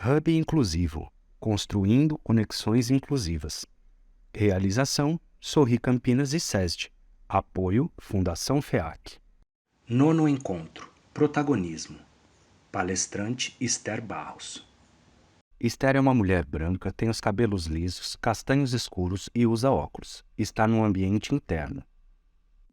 Hub Inclusivo, construindo conexões inclusivas. Realização, Sorri Campinas e SESD. Apoio, Fundação FEAC. Nono encontro, protagonismo. Palestrante Esther Barros. Esther é uma mulher branca, tem os cabelos lisos, castanhos escuros e usa óculos. Está num ambiente interno.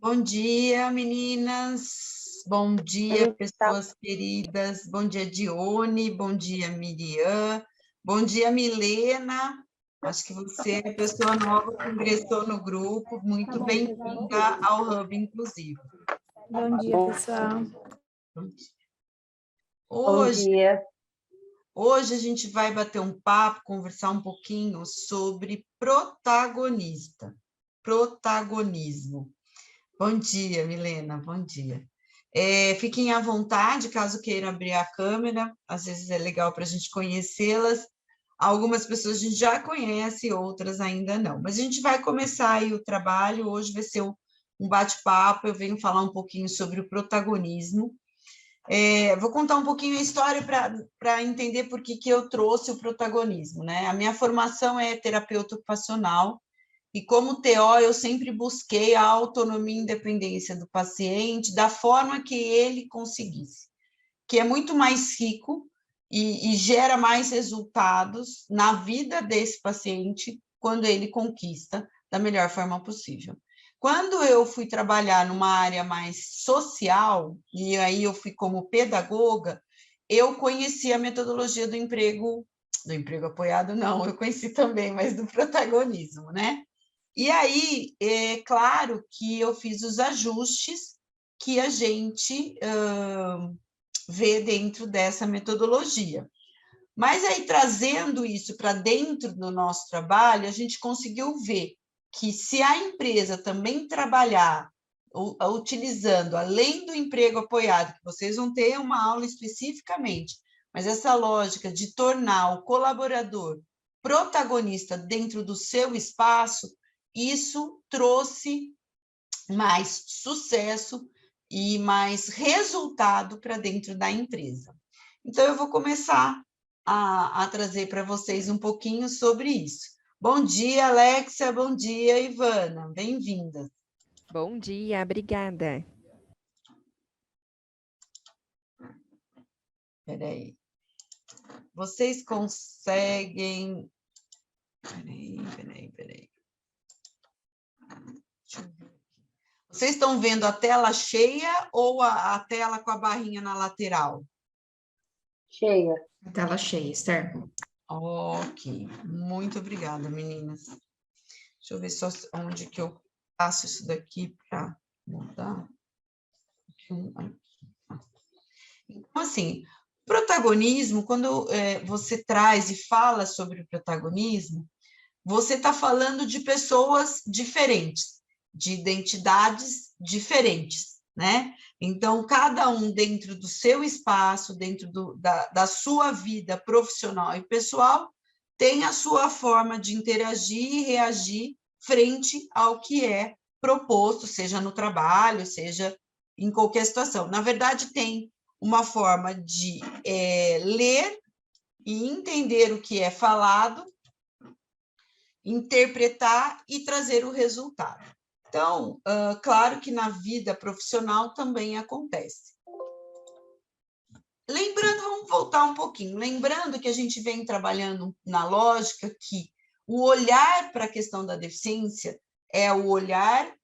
Bom dia, meninas. Bom dia, pessoas queridas. Bom dia, Dione. Bom dia, Miriam. Bom dia, Milena. Acho que você é pessoa nova que ingressou no grupo. Muito bem-vinda ao Hub Inclusivo. Bom dia, pessoal. Hoje, Bom dia. Hoje a gente vai bater um papo, conversar um pouquinho sobre protagonismo. Bom dia, Milena, bom dia. Fiquem à vontade, caso queiram abrir a câmera, às vezes é legal para a gente conhecê-las. Algumas pessoas a gente já conhece, outras ainda não. Mas a gente vai começar aí o trabalho, hoje vai ser um bate-papo, eu venho falar um pouquinho sobre o protagonismo. Vou contar um pouquinho a história para entender por que eu trouxe o protagonismo, né? A minha formação é terapeuta ocupacional, e como TO, eu sempre busquei a autonomia e independência do paciente da forma que ele conseguisse, que é muito mais rico e gera mais resultados na vida desse paciente quando ele conquista da melhor forma possível. Quando eu fui trabalhar numa área mais social, e aí eu fui como pedagoga, eu conheci a metodologia do emprego apoiado, não, eu conheci também, mas do protagonismo, né? E aí, é claro que eu fiz os ajustes que a gente vê dentro dessa metodologia. Mas aí, trazendo isso para dentro do nosso trabalho, a gente conseguiu ver que se a empresa também trabalhar utilizando, além do emprego apoiado, que vocês vão ter uma aula especificamente, mas essa lógica de tornar o colaborador protagonista dentro do seu espaço, isso trouxe mais sucesso e mais resultado para dentro da empresa. Então, eu vou começar a trazer para vocês um pouquinho sobre isso. Bom dia, Alexia, bom dia, Ivana, bem-vindas. Bom dia, obrigada. Espera aí. Vocês conseguem... Peraí. Deixa eu ver. Vocês estão vendo a tela cheia ou a tela com a barrinha na lateral? Cheia. A tela cheia, Esther. Ok, muito obrigada, meninas. Deixa eu ver só onde que eu passo isso daqui para mudar. Então, assim, protagonismo, quando você traz e fala sobre o protagonismo, você está falando de pessoas diferentes, de identidades diferentes, né? Então, cada um dentro do seu espaço, dentro da sua vida profissional e pessoal, tem a sua forma de interagir e reagir frente ao que é proposto, seja no trabalho, seja em qualquer situação. Na verdade, tem uma forma de ler e entender o que é falado, interpretar e trazer o resultado. Então, claro que na vida profissional também acontece. Lembrando, vamos voltar um pouquinho, lembrando que a gente vem trabalhando na lógica que o olhar para a questão da deficiência é o olhar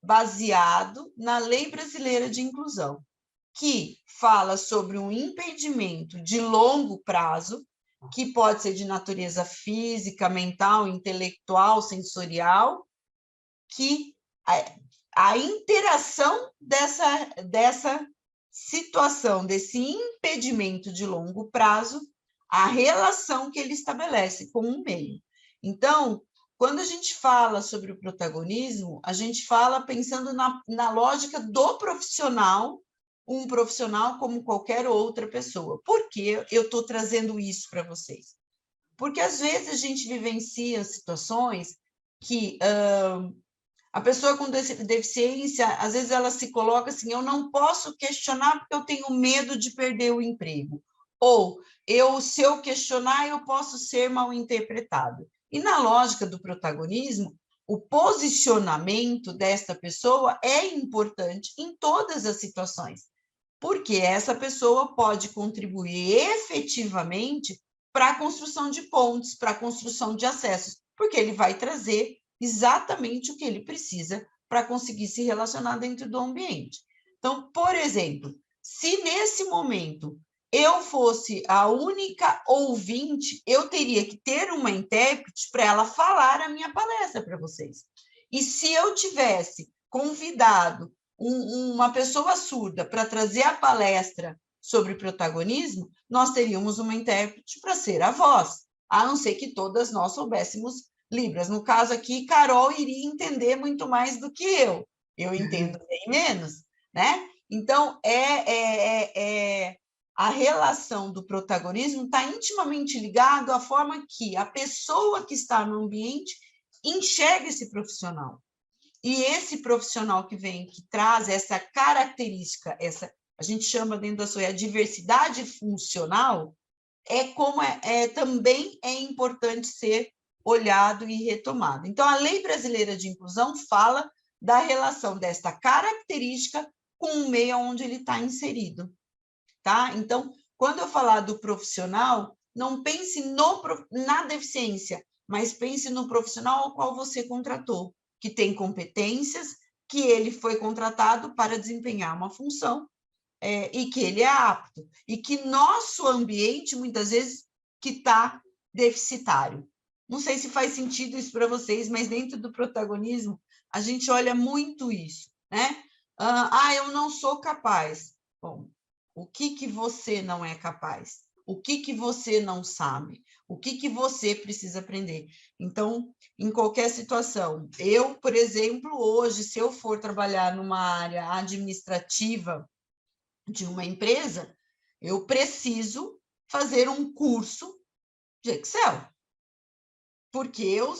baseado na Lei Brasileira de Inclusão, que fala sobre um impedimento de longo prazo, que pode ser de natureza física, mental, intelectual, sensorial, que a interação dessa situação, desse impedimento de longo prazo, a relação que ele estabelece com um meio. Então, quando a gente fala sobre o protagonismo, a gente fala pensando na lógica do profissional, um profissional como qualquer outra pessoa. Por que eu estou trazendo isso para vocês? Porque, às vezes, a gente vivencia situações que a pessoa com deficiência, às vezes, ela se coloca assim, eu não posso questionar porque eu tenho medo de perder o emprego. Ou se eu questionar, eu posso ser mal interpretado. E na lógica do protagonismo, o posicionamento desta pessoa é importante em todas as situações, porque essa pessoa pode contribuir efetivamente para a construção de pontes, para a construção de acessos, porque ele vai trazer exatamente o que ele precisa para conseguir se relacionar dentro do ambiente. Então, por exemplo, se nesse momento eu fosse a única ouvinte, eu teria que ter uma intérprete para ela falar a minha palestra para vocês. E se eu tivesse convidado uma pessoa surda para trazer a palestra sobre protagonismo, nós teríamos uma intérprete para ser a voz, a não ser que todas nós soubéssemos Libras. No caso aqui, Carol iria entender muito mais do que eu. Eu entendo bem menos, né? Então, a relação do protagonismo está intimamente ligado à forma que a pessoa que está no ambiente enxerga esse profissional. E esse profissional que vem, que traz essa característica, a gente chama dentro da sua diversidade funcional, também é importante ser olhado e retomado. Então, a Lei Brasileira de Inclusão fala da relação desta característica com o meio onde ele está inserido. Tá? Então, quando eu falar do profissional, não pense na deficiência, mas pense no profissional ao qual você contratou, que tem competências, que ele foi contratado para desempenhar uma função, e que ele é apto, e que nosso ambiente, muitas vezes, que está deficitário. Não sei se faz sentido isso para vocês, mas dentro do protagonismo, a gente olha muito isso, né? Eu não sou capaz. Bom, o que você não é capaz? O que você não sabe? O que você precisa aprender? Então, em qualquer situação, eu, por exemplo, hoje, se eu for trabalhar numa área administrativa de uma empresa, eu preciso fazer um curso de Excel, porque eu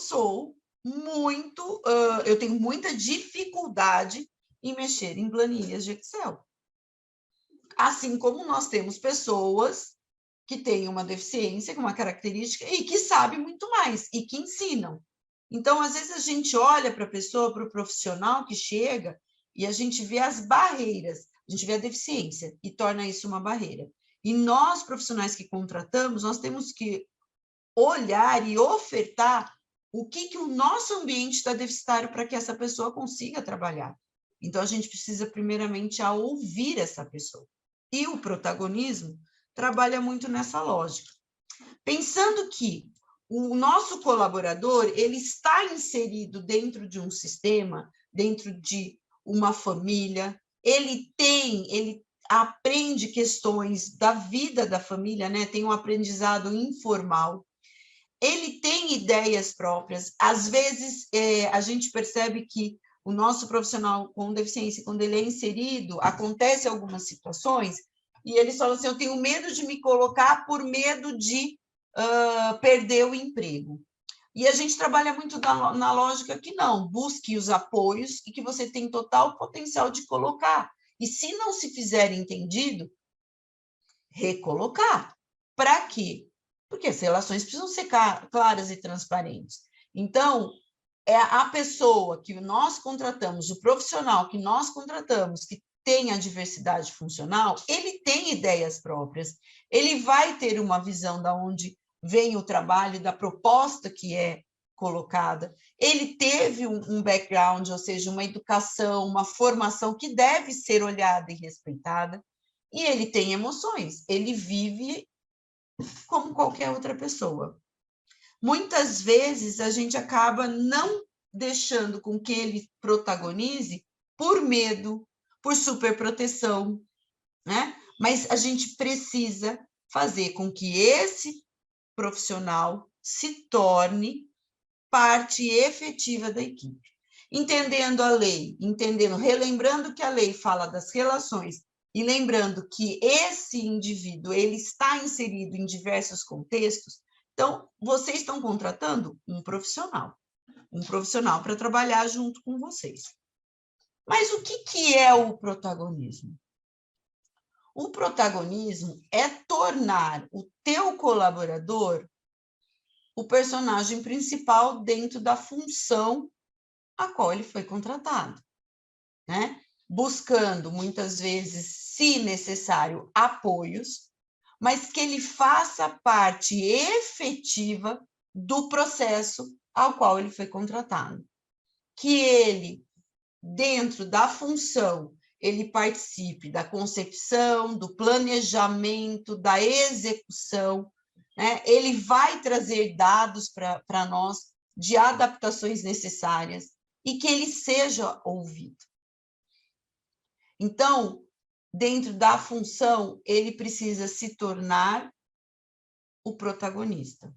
tenho muita dificuldade em mexer em planilhas de Excel. Assim como nós temos pessoas que têm uma deficiência, uma característica, e que sabem muito mais, e que ensinam. Então, às vezes, a gente olha para a pessoa, para o profissional que chega, e a gente vê as barreiras, a gente vê a deficiência, e torna isso uma barreira. E nós, profissionais que contratamos, nós temos que olhar e ofertar o que o nosso ambiente está deficitário para que essa pessoa consiga trabalhar. Então, a gente precisa, primeiramente, ouvir essa pessoa. E o protagonismo trabalha muito nessa lógica. Pensando que o nosso colaborador, ele está inserido dentro de um sistema, dentro de uma família, ele aprende questões da vida da família, né? Tem um aprendizado informal, ele tem ideias próprias. Às vezes, a gente percebe que o nosso profissional com deficiência, quando ele é inserido, acontece algumas situações, e eles falam assim, eu tenho medo de me colocar por medo de perder o emprego. E a gente trabalha muito na lógica que não, busque os apoios e que você tem total potencial de colocar. E se não se fizer entendido, recolocar. Para quê? Porque as relações precisam ser claras e transparentes. Então, a pessoa que nós contratamos, o profissional que nós contratamos, que tem a diversidade funcional, ele tem ideias próprias, ele vai ter uma visão de onde vem o trabalho, da proposta que é colocada, ele teve um background, ou seja, uma educação, uma formação que deve ser olhada e respeitada, e ele tem emoções, ele vive como qualquer outra pessoa. Muitas vezes a gente acaba não deixando com que ele protagonize por medo, por superproteção, né? Mas a gente precisa fazer com que esse profissional se torne parte efetiva da equipe. Entendendo a lei, relembrando que a lei fala das relações e lembrando que esse indivíduo ele está inserido em diversos contextos, então, vocês estão contratando um profissional para trabalhar junto com vocês. Mas o que é o protagonismo? O protagonismo é tornar o teu colaborador o personagem principal dentro da função a qual ele foi contratado, né? Buscando, muitas vezes, se necessário, apoios, mas que ele faça parte efetiva do processo ao qual ele foi contratado. Que ele, dentro da função, ele participe da concepção, do planejamento, da execução, né? Ele vai trazer dados para nós de adaptações necessárias e que ele seja ouvido. Então, dentro da função, ele precisa se tornar o protagonista.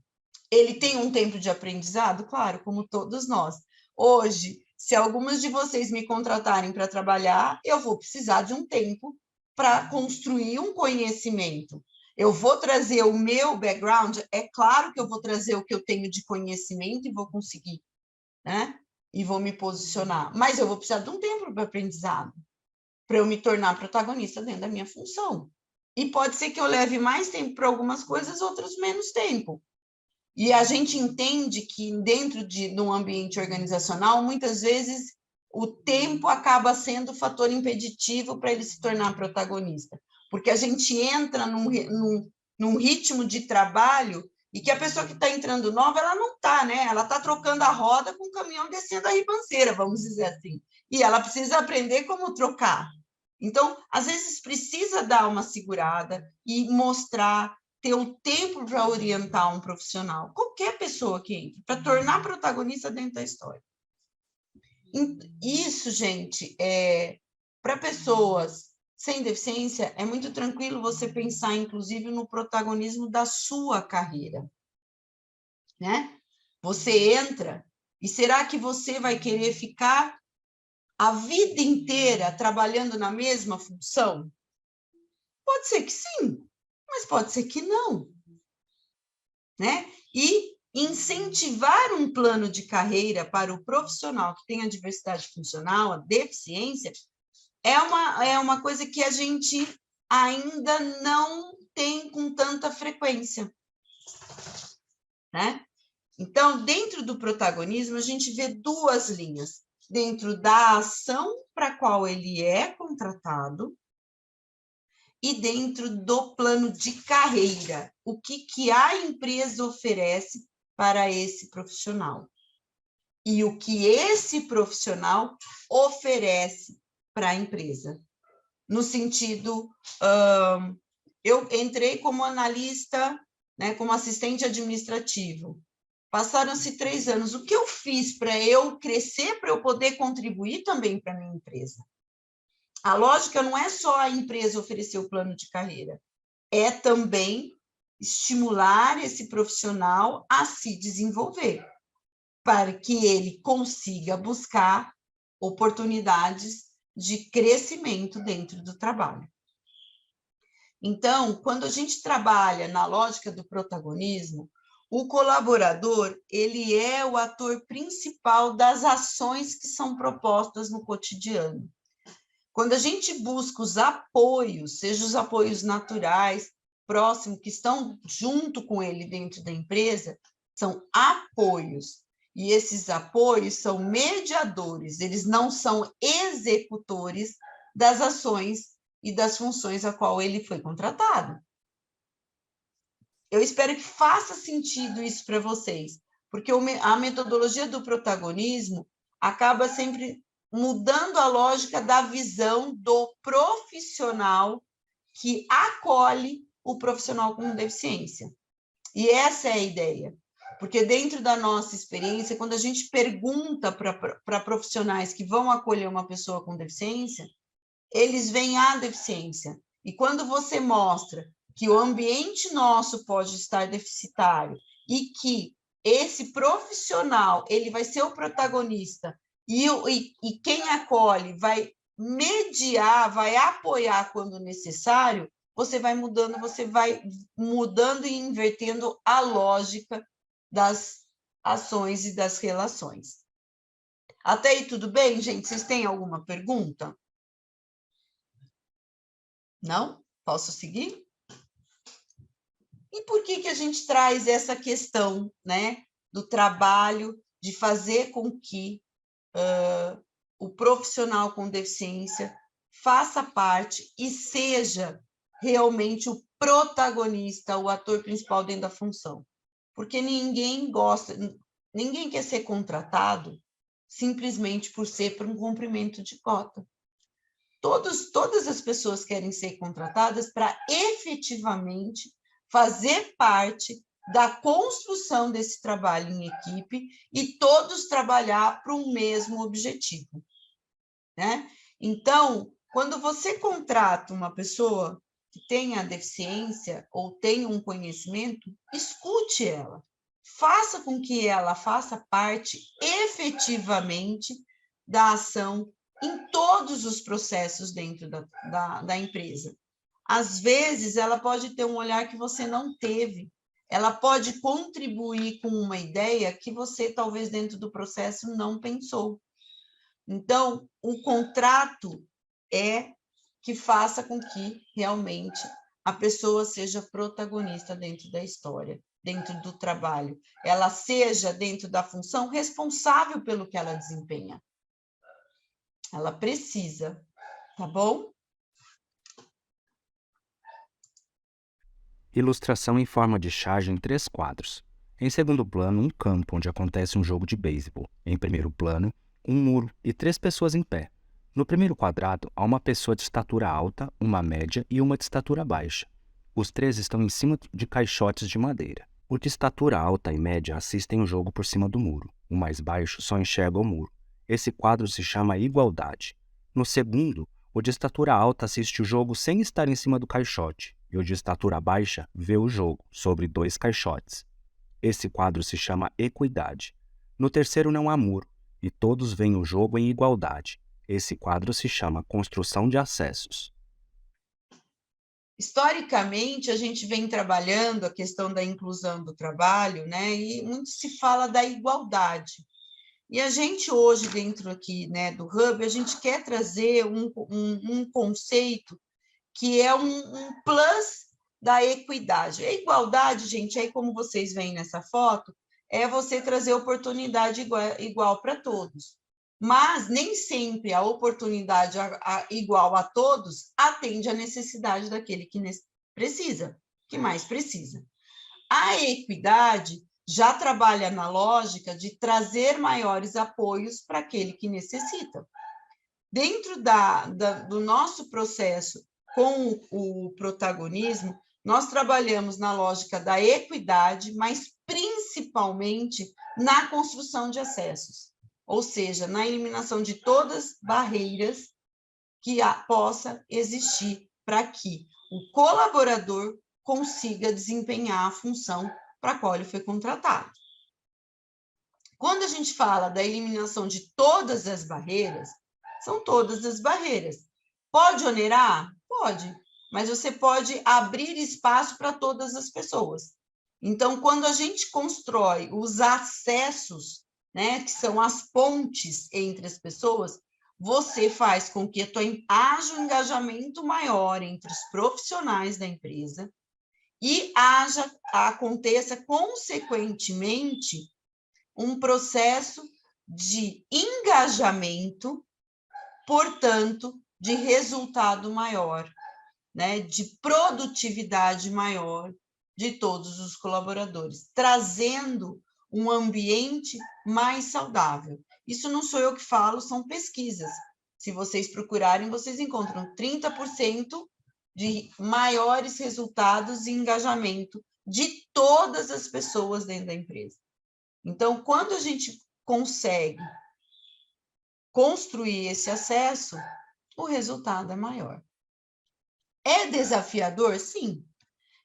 Ele tem um tempo de aprendizado? Claro, como todos nós. Hoje, se algumas de vocês me contratarem para trabalhar, eu vou precisar de um tempo para construir um conhecimento. Eu vou trazer o meu background, é claro que eu vou trazer o que eu tenho de conhecimento e vou conseguir, né? E vou me posicionar. Mas eu vou precisar de um tempo para aprendizado, para eu me tornar protagonista dentro da minha função. E pode ser que eu leve mais tempo para algumas coisas, outras menos tempo. E a gente entende que dentro de um ambiente organizacional, muitas vezes o tempo acaba sendo o fator impeditivo para ele se tornar protagonista. Porque a gente entra num ritmo de trabalho e que a pessoa que está entrando nova, ela não está, né? Ela está trocando a roda com o caminhão descendo a ribanceira, vamos dizer assim. E ela precisa aprender como trocar. Então, às vezes, precisa dar uma segurada e mostrar, ter o tempo para orientar um profissional, qualquer pessoa que entre, para tornar protagonista dentro da história. Isso, gente, para pessoas sem deficiência, é muito tranquilo você pensar, inclusive, no protagonismo da sua carreira, né? Você entra, e será que você vai querer ficar a vida inteira trabalhando na mesma função? Pode ser que sim, mas pode ser que não, né? E incentivar um plano de carreira para o profissional que tem a diversidade funcional, a deficiência, é uma coisa que a gente ainda não tem com tanta frequência, né? Então, dentro do protagonismo, a gente vê duas linhas. Dentro da ação para a qual ele é contratado e dentro do plano de carreira, o que a empresa oferece para esse profissional e o que esse profissional oferece para a empresa. No sentido, eu entrei como analista, né, como assistente administrativo. Passaram-se 3 anos. O que eu fiz para eu crescer, para eu poder contribuir também para a minha empresa? A lógica não é só a empresa oferecer o plano de carreira, é também estimular esse profissional a se desenvolver, para que ele consiga buscar oportunidades de crescimento dentro do trabalho. Então, quando a gente trabalha na lógica do protagonismo, o colaborador, ele é o ator principal das ações que são propostas no cotidiano. Quando a gente busca os apoios, seja os apoios naturais, próximos, que estão junto com ele dentro da empresa, são apoios. E esses apoios são mediadores, eles não são executores das ações e das funções a qual ele foi contratado. Eu espero que faça sentido isso para vocês, porque a metodologia do protagonismo acaba sempre mudando a lógica da visão do profissional que acolhe o profissional com deficiência. E essa é a ideia, porque dentro da nossa experiência, quando a gente pergunta para profissionais que vão acolher uma pessoa com deficiência, eles veem a deficiência. E quando você mostra que o ambiente nosso pode estar deficitário e que esse profissional ele vai ser o protagonista e quem acolhe vai mediar, vai apoiar quando necessário, você vai mudando e invertendo a lógica das ações e das relações. Até aí tudo bem, gente? Vocês têm alguma pergunta? Não? Posso seguir? E por que a gente traz essa questão, né, do trabalho, de fazer com que o profissional com deficiência faça parte e seja realmente o protagonista, o ator principal dentro da função? Porque ninguém quer ser contratado simplesmente por ser para um cumprimento de cota. Todas as pessoas querem ser contratadas para efetivamente fazer parte da construção desse trabalho em equipe e todos trabalhar para um mesmo objetivo, né? Então, quando você contrata uma pessoa que tenha deficiência ou tenha um conhecimento, escute ela, faça com que ela faça parte efetivamente da ação em todos os processos dentro da empresa. Às vezes, ela pode ter um olhar que você não teve, ela pode contribuir com uma ideia que você, talvez, dentro do processo, não pensou. Então, o contrato é que faça com que, realmente, a pessoa seja protagonista dentro da história, dentro do trabalho. Ela seja, dentro da função, responsável pelo que ela desempenha. Ela precisa, tá bom? Ilustração em forma de charge em 3 quadros. Em segundo plano, um campo onde acontece um jogo de beisebol. Em primeiro plano, um muro e 3 pessoas em pé. No primeiro quadrado, há uma pessoa de estatura alta, uma média e uma de estatura baixa. Os 3 estão em cima de caixotes de madeira. O de estatura alta e média assistem o jogo por cima do muro. O mais baixo só enxerga o muro. Esse quadro se chama igualdade. No segundo, o de estatura alta assiste o jogo sem estar em cima do caixote, e o de estatura baixa vê o jogo sobre 2 caixotes. Esse quadro se chama equidade. No terceiro não há muro, e todos veem o jogo em igualdade. Esse quadro se chama construção de acessos. Historicamente, a gente vem trabalhando a questão da inclusão do trabalho, né? E muito se fala da igualdade. E a gente hoje, dentro aqui, né, do Hub, a gente quer trazer um conceito que é um plus da equidade. A igualdade, gente, aí como vocês veem nessa foto, é você trazer oportunidade igual para todos. Mas nem sempre a oportunidade igual a todos atende à necessidade daquele que precisa, que mais precisa. A equidade já trabalha na lógica de trazer maiores apoios para aquele que necessita. Dentro do nosso processo com o protagonismo, nós trabalhamos na lógica da equidade, mas principalmente na construção de acessos, ou seja, na eliminação de todas as barreiras que possa existir para que o colaborador consiga desempenhar a função para a qual ele foi contratado. Quando a gente fala da eliminação de todas as barreiras, são todas as barreiras. Pode onerar? Pode, mas você pode abrir espaço para todas as pessoas. Então, quando a gente constrói os acessos, né, que são as pontes entre as pessoas, você faz com que haja um engajamento maior entre os profissionais da empresa e aconteça, consequentemente, um processo de engajamento, portanto, de resultado maior, né, de produtividade maior de todos os colaboradores, trazendo um ambiente mais saudável. Isso não sou eu que falo, são pesquisas. Se vocês procurarem, vocês encontram 30% de maiores resultados e engajamento de todas as pessoas dentro da empresa. Então, quando a gente consegue construir esse acesso, o resultado é maior. É desafiador? Sim,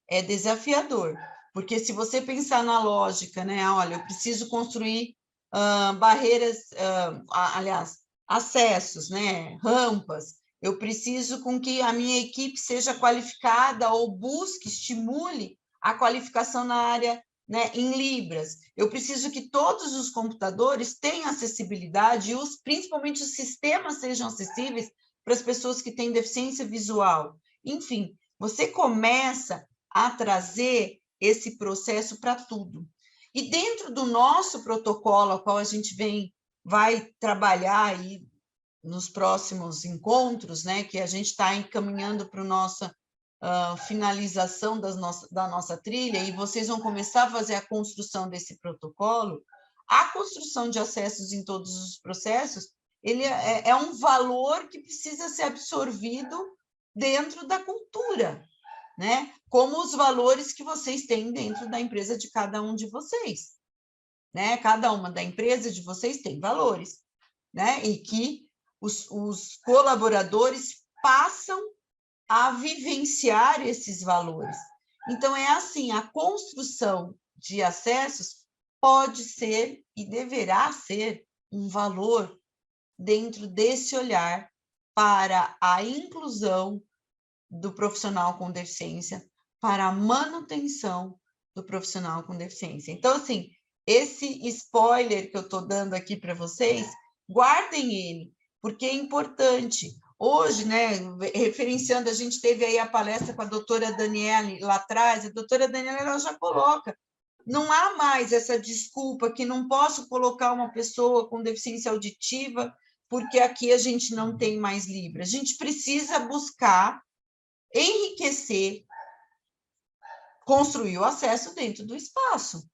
é desafiador. Porque se você pensar na lógica, né? Olha, eu preciso construir barreiras, acessos, né? Rampas. Eu preciso com que a minha equipe seja qualificada ou busque, estimule a qualificação na área, né, em Libras. Eu preciso que todos os computadores tenham acessibilidade e principalmente os sistemas sejam acessíveis para as pessoas que têm deficiência visual. Enfim, você começa a trazer esse processo para tudo. E dentro do nosso protocolo, ao qual a gente vai trabalhar aí nos próximos encontros, né, que a gente está encaminhando para a nossa finalização da nossa trilha, e vocês vão começar a fazer a construção desse protocolo, a construção de acessos em todos os processos, ele é um valor que precisa ser absorvido dentro da cultura, né? Como os valores que vocês têm dentro da empresa de cada um de vocês, né? Cada uma da empresa de vocês tem valores, né? E que os colaboradores passam a vivenciar esses valores. Então, é assim, a construção de acessos pode ser e deverá ser um valor dentro desse olhar para a inclusão do profissional com deficiência, para a manutenção do profissional com deficiência. Então, assim, esse spoiler que eu estou dando aqui para vocês, guardem ele, porque é importante. Hoje, né, referenciando, a gente teve aí a palestra com a doutora Daniele lá atrás, a doutora Daniele ela já coloca, não há mais essa desculpa que não posso colocar uma pessoa com deficiência auditiva porque aqui a gente não tem mais Libra. A gente precisa buscar enriquecer, construir o acesso dentro do espaço,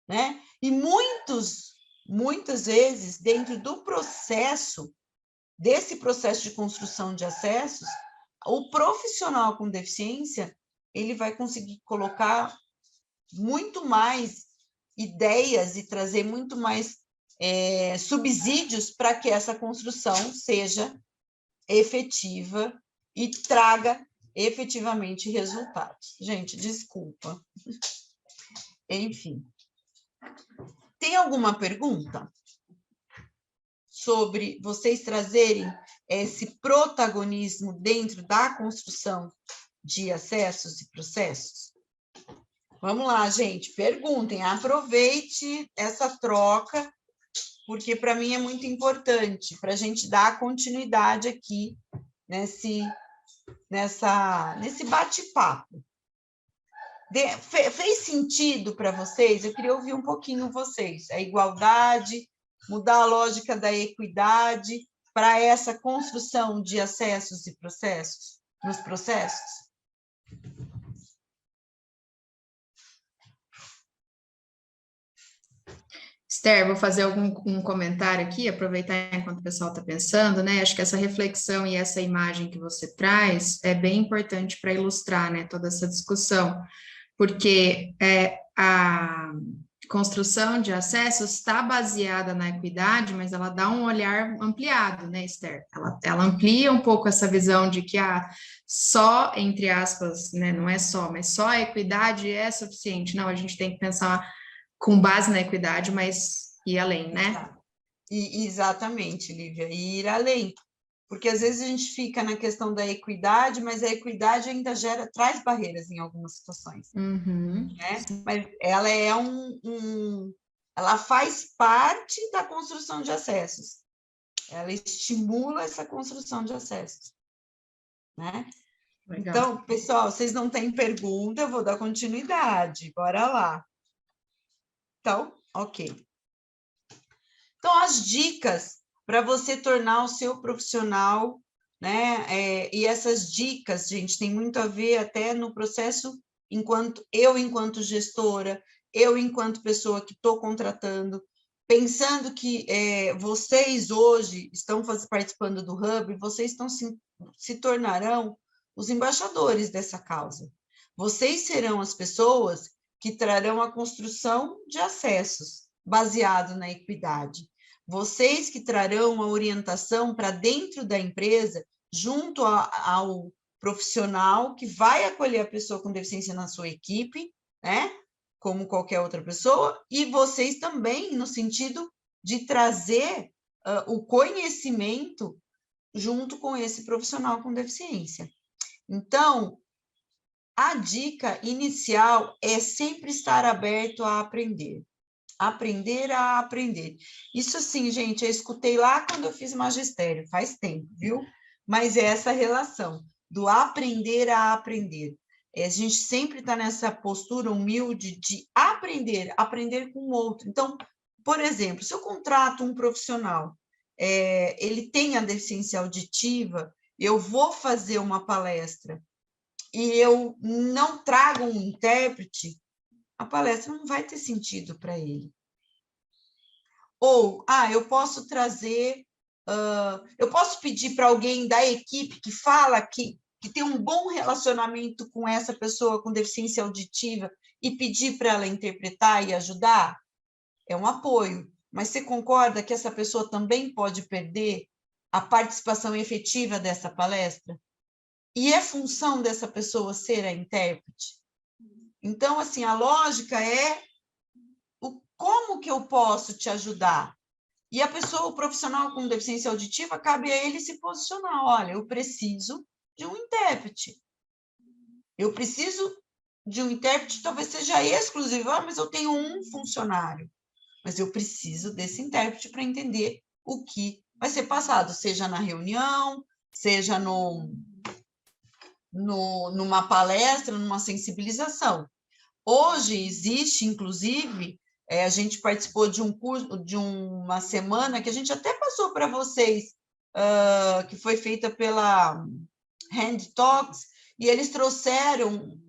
né? E muitas vezes, dentro do processo, desse processo de construção de acessos, o profissional com deficiência, ele vai conseguir colocar muito mais ideias e trazer muito mais subsídios para que essa construção seja efetiva e traga efetivamente resultados. Gente, desculpa. Enfim. Tem alguma pergunta sobre vocês trazerem esse protagonismo dentro da construção de acessos e processos? Vamos lá, gente, perguntem, aproveite essa troca, porque para mim é muito importante, para a gente dar continuidade aqui nesse bate-papo. Fez sentido para vocês? Eu queria ouvir um pouquinho vocês. A igualdade, mudar a lógica da equidade para essa construção de acessos e processos, nos processos? Esther, vou fazer um comentário aqui, aproveitar enquanto o pessoal está pensando, né? Acho que essa reflexão e essa imagem que você traz é bem importante para ilustrar, né, toda essa discussão, porque a construção de acessos está baseada na equidade, mas ela dá um olhar ampliado, né, Esther? Ela amplia um pouco essa visão de que só, entre aspas, né, não é só, mas só a equidade é suficiente. Não, a gente tem que pensar com base na equidade, mas ir além, né? Exatamente, Lívia, e ir além. Porque às vezes a gente fica na questão da equidade, mas a equidade ainda traz barreiras em algumas situações. Uhum. Né? Mas ela é ela faz parte da construção de acessos. Ela estimula essa construção de acessos. Né? Legal. Então, pessoal, vocês não têm pergunta, eu vou dar continuidade. Bora lá. Então, ok. Então, as dicas para você tornar o seu profissional, né? E essas dicas, gente, tem muito a ver até no processo enquanto gestora, eu enquanto pessoa que estou contratando, pensando que vocês hoje estão participando do Hub, vocês se tornarão os embaixadores dessa causa. Vocês serão as pessoas que trarão a construção de acessos baseado na equidade. Vocês que trarão a orientação para dentro da empresa, junto ao profissional que vai acolher a pessoa com deficiência na sua equipe, né? Como qualquer outra pessoa, e vocês também no sentido de trazer o conhecimento junto com esse profissional com deficiência. Então, a dica inicial é sempre estar aberto a aprender. Aprender a aprender. Isso assim, gente, eu escutei lá quando eu fiz magistério, faz tempo, viu? Mas é essa relação. do aprender a aprender. A gente sempre está nessa postura humilde de aprender com o outro. Então, por exemplo, se eu contrato um profissional, ele tem a deficiência auditiva, eu vou fazer uma palestra e eu não trago um intérprete, a palestra não vai ter sentido para ele. Ou, eu posso trazer, eu posso pedir para alguém da equipe que fala, que tem um bom relacionamento com essa pessoa com deficiência auditiva e pedir para ela interpretar e ajudar? É um apoio. Mas você concorda que essa pessoa também pode perder a participação efetiva dessa palestra? E é função dessa pessoa ser a intérprete? Então, assim, a lógica é como que eu posso te ajudar? E a pessoa, o profissional com deficiência auditiva, cabe a ele se posicionar. Olha, eu preciso de um intérprete. Eu preciso de um intérprete, talvez seja exclusivo, mas eu tenho um funcionário. Mas eu preciso desse intérprete para entender o que vai ser passado, seja na reunião, seja numa palestra, numa sensibilização. Hoje existe, inclusive, a gente participou de um curso, de uma semana que a gente até passou para vocês, que foi feita pela Hand Talks, e eles trouxeram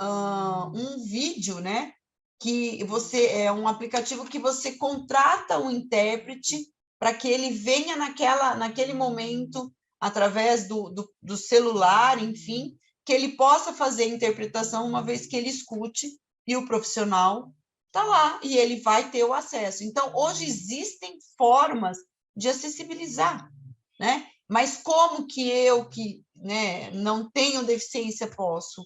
um vídeo, né? Que é um aplicativo que você contrata um intérprete para que ele venha naquele momento, através do celular, enfim, que ele possa fazer a interpretação uma vez que ele escute, e o profissional está lá, e ele vai ter o acesso. Então, hoje existem formas de acessibilizar, né? Mas como que eu, que não tenho deficiência, posso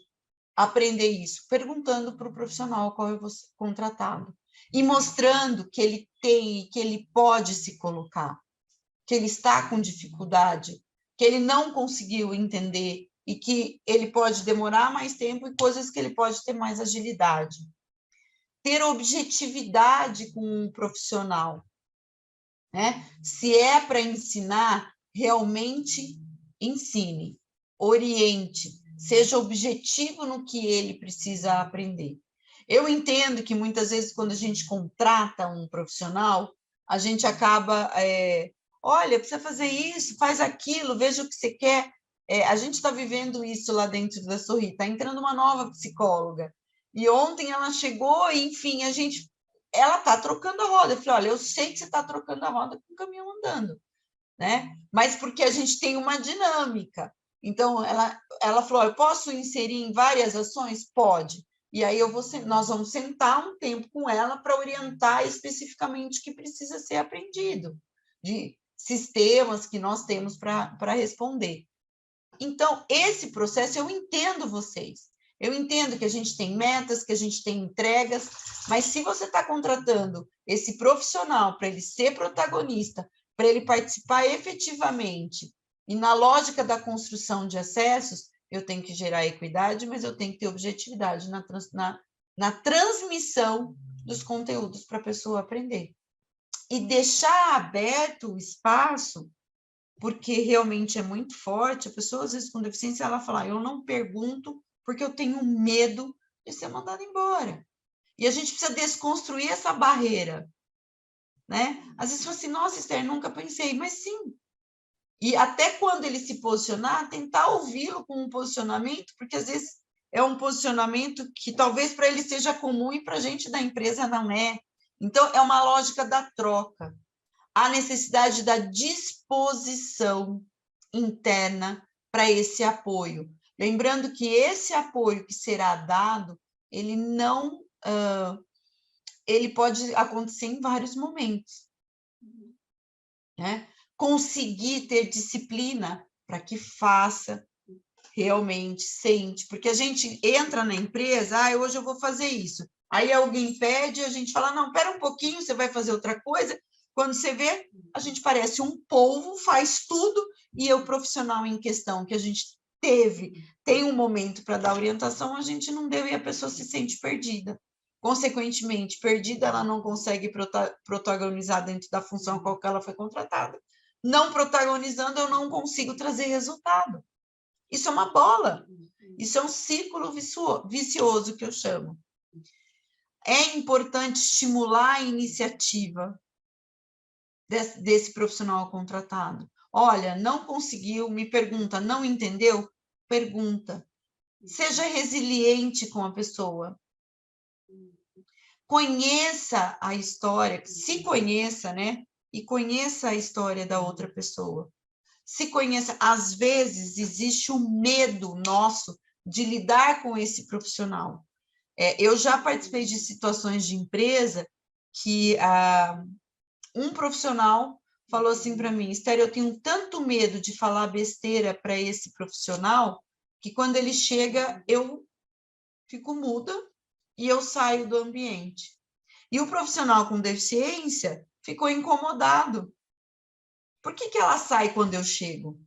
aprender isso? Perguntando para o profissional ao qual eu vou ser contratado. E mostrando que ele tem, que ele pode se colocar, que ele está com dificuldade, que ele não conseguiu entender e que ele pode demorar mais tempo e coisas que ele pode ter mais agilidade. Ter objetividade com o profissional, né? Se é para ensinar, realmente ensine, oriente, seja objetivo no que ele precisa aprender. Eu entendo que muitas vezes quando a gente contrata um profissional, a gente acaba, olha, precisa fazer isso, faz aquilo, veja o que você quer. A gente está vivendo isso lá dentro da Sorri, está entrando uma nova psicóloga, e ontem ela chegou, e, enfim, ela está trocando a roda. Eu falei, olha, eu sei que você está trocando a roda com o caminhão andando, né? Mas porque a gente tem uma dinâmica. Então, ela falou, eu posso inserir em várias ações? Pode. E aí nós vamos sentar um tempo com ela para orientar especificamente o que precisa ser aprendido, de sistemas que nós temos para responder. Então, esse processo, eu entendo vocês. Eu entendo que a gente tem metas, que a gente tem entregas, mas se você está contratando esse profissional para ele ser protagonista, para ele participar efetivamente, e na lógica da construção de acessos, eu tenho que gerar equidade, mas eu tenho que ter objetividade na transmissão dos conteúdos para a pessoa aprender. E deixar aberto o espaço, porque realmente é muito forte, a pessoa, às vezes, com deficiência, ela fala, eu não pergunto porque eu tenho medo de ser mandada embora. E a gente precisa desconstruir essa barreira, né? Às vezes, fala assim, nossa, Esther, nunca pensei, mas sim. E até quando ele se posicionar, tentar ouvi-lo com um posicionamento, porque às vezes é um posicionamento que talvez para ele seja comum e para a gente da empresa não é. Então, é uma lógica da troca. A necessidade da disposição interna para esse apoio. Lembrando que esse apoio que será dado, ele não... ele pode acontecer em vários momentos, né? Conseguir ter disciplina para que faça realmente, sente, porque a gente entra na empresa, hoje eu vou fazer isso, aí alguém pede, a gente fala, não, espera um pouquinho, você vai fazer outra coisa, quando você vê, a gente parece um polvo, faz tudo, e o profissional em questão que a gente tem um momento para dar orientação, a gente não deu e a pessoa se sente perdida. Consequentemente, perdida, ela não consegue protagonizar dentro da função a qual ela foi contratada. Não protagonizando, eu não consigo trazer resultado. Isso é uma bola. Isso é um círculo vicioso que eu chamo. É importante estimular a iniciativa desse profissional contratado. Olha, não conseguiu, me pergunta, não entendeu? Pergunta. Seja resiliente com a pessoa. Conheça a história, se conheça, né? E conheça a história da outra pessoa. Se conheça, às vezes existe um medo nosso de lidar com esse profissional. Eu já participei de situações de empresa que um profissional falou assim para mim: Esther, eu tenho tanto medo de falar besteira para esse profissional que quando ele chega eu fico muda e eu saio do ambiente. E o profissional com deficiência ficou incomodado. Por que ela sai quando eu chego?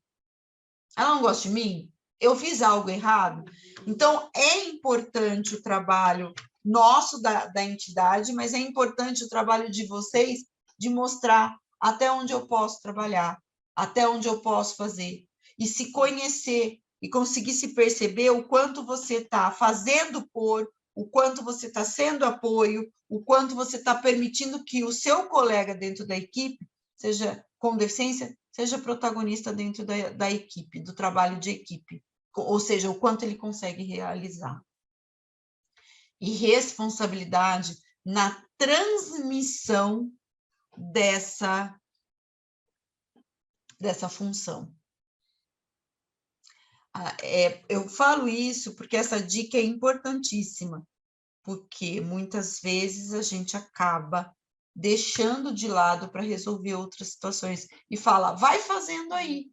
Ela não gosta de mim? Eu fiz algo errado? Então, é importante o trabalho nosso da entidade, mas é importante o trabalho de vocês de mostrar até onde eu posso trabalhar, até onde eu posso fazer. E se conhecer e conseguir se perceber o quanto você está fazendo por, o quanto você está sendo apoio, o quanto você está permitindo que o seu colega dentro da equipe, seja com deficiência, seja protagonista dentro da equipe, do trabalho de equipe, ou seja, o quanto ele consegue realizar. E responsabilidade na transmissão dessa função. Eu falo isso porque essa dica é importantíssima, porque muitas vezes a gente acaba deixando de lado para resolver outras situações e fala, vai fazendo aí.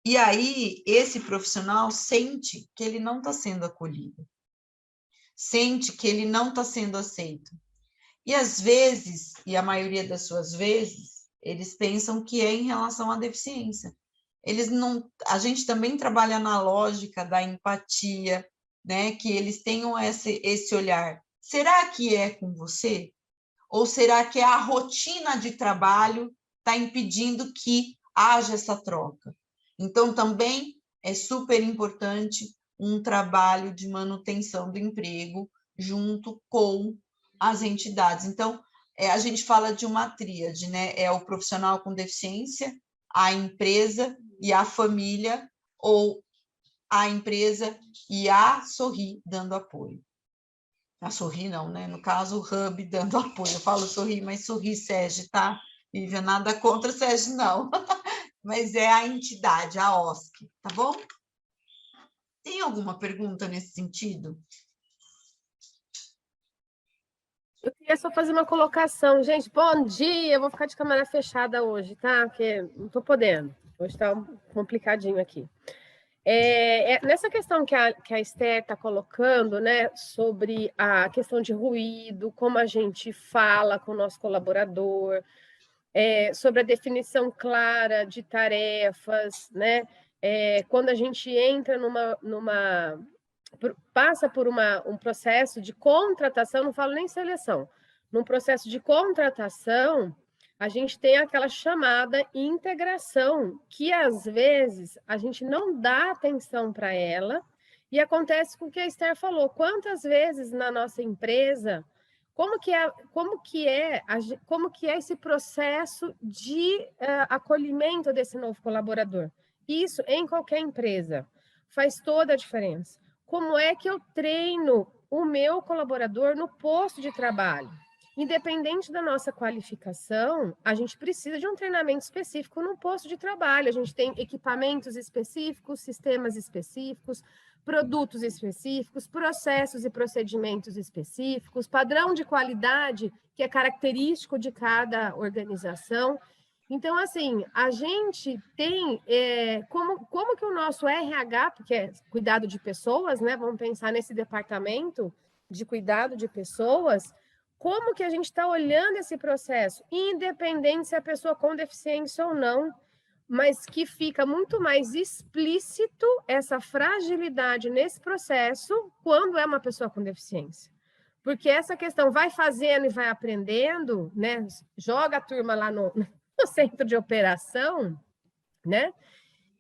E aí, esse profissional sente que ele não está sendo acolhido, sente que ele não está sendo aceito. E às vezes, e a maioria das suas vezes, eles pensam que é em relação à deficiência. Eles não, a gente também trabalha na lógica da empatia, né? Que eles tenham esse olhar. Será que é com você? Ou será que a rotina de trabalho está impedindo que haja essa troca? Então, também é super importante um trabalho de manutenção do emprego junto com as entidades. Então, a gente fala de uma tríade, né? É o profissional com deficiência, a empresa e a família, ou a empresa e a Sorri dando apoio. A Sorri não, né? No caso, o Hub dando apoio. Eu falo Sorri, mas Sorri SESG, tá? Lívia, nada contra SESG, não. Mas é a entidade, a OSC, tá bom? Tem alguma pergunta nesse sentido? Eu queria só fazer uma colocação. Gente, bom dia! Eu vou ficar de câmera fechada hoje, tá? Porque não estou podendo. Hoje está complicadinho aqui. Nessa questão que a Esther está colocando, né, sobre a questão de ruído, como a gente fala com o nosso colaborador, sobre a definição clara de tarefas, né? Quando a gente entra passa por um processo de contratação, não falo nem seleção, num processo de contratação, a gente tem aquela chamada integração, que às vezes a gente não dá atenção para ela, e acontece com o que a Esther falou, quantas vezes na nossa empresa, como que é esse processo de acolhimento desse novo colaborador? Isso em qualquer empresa faz toda a diferença. Como é que eu treino o meu colaborador no posto de trabalho? Independente da nossa qualificação, a gente precisa de um treinamento específico no posto de trabalho. A gente tem equipamentos específicos, sistemas específicos, produtos específicos, processos e procedimentos específicos, padrão de qualidade que é característico de cada organização. Então, assim, a gente tem como que o nosso RH, porque é cuidado de pessoas, né? Vamos pensar nesse departamento de cuidado de pessoas, como que a gente está olhando esse processo, independente se a pessoa com deficiência ou não, mas que fica muito mais explícito essa fragilidade nesse processo quando é uma pessoa com deficiência. Porque essa questão vai fazendo e vai aprendendo, né? Joga a turma lá no centro de operação, né?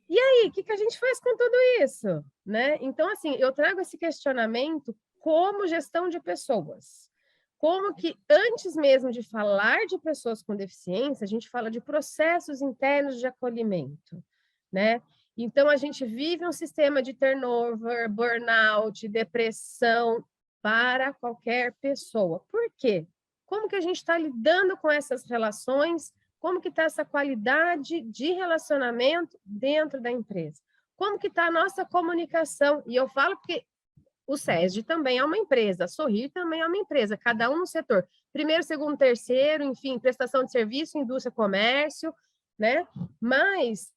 E aí, o que a gente faz com tudo isso, né? Então, assim, eu trago esse questionamento como gestão de pessoas. Como que, antes mesmo de falar de pessoas com deficiência, a gente fala de processos internos de acolhimento, né? Então, a gente vive um sistema de turnover, burnout, depressão para qualquer pessoa. Por quê? Como que a gente está lidando com essas relações? Como que está essa qualidade de relacionamento dentro da empresa? Como que está a nossa comunicação? E eu falo porque o SESD também é uma empresa, a Sorrir também é uma empresa, cada um no setor. Primeiro, segundo, terceiro, enfim, prestação de serviço, indústria, comércio, né? Mas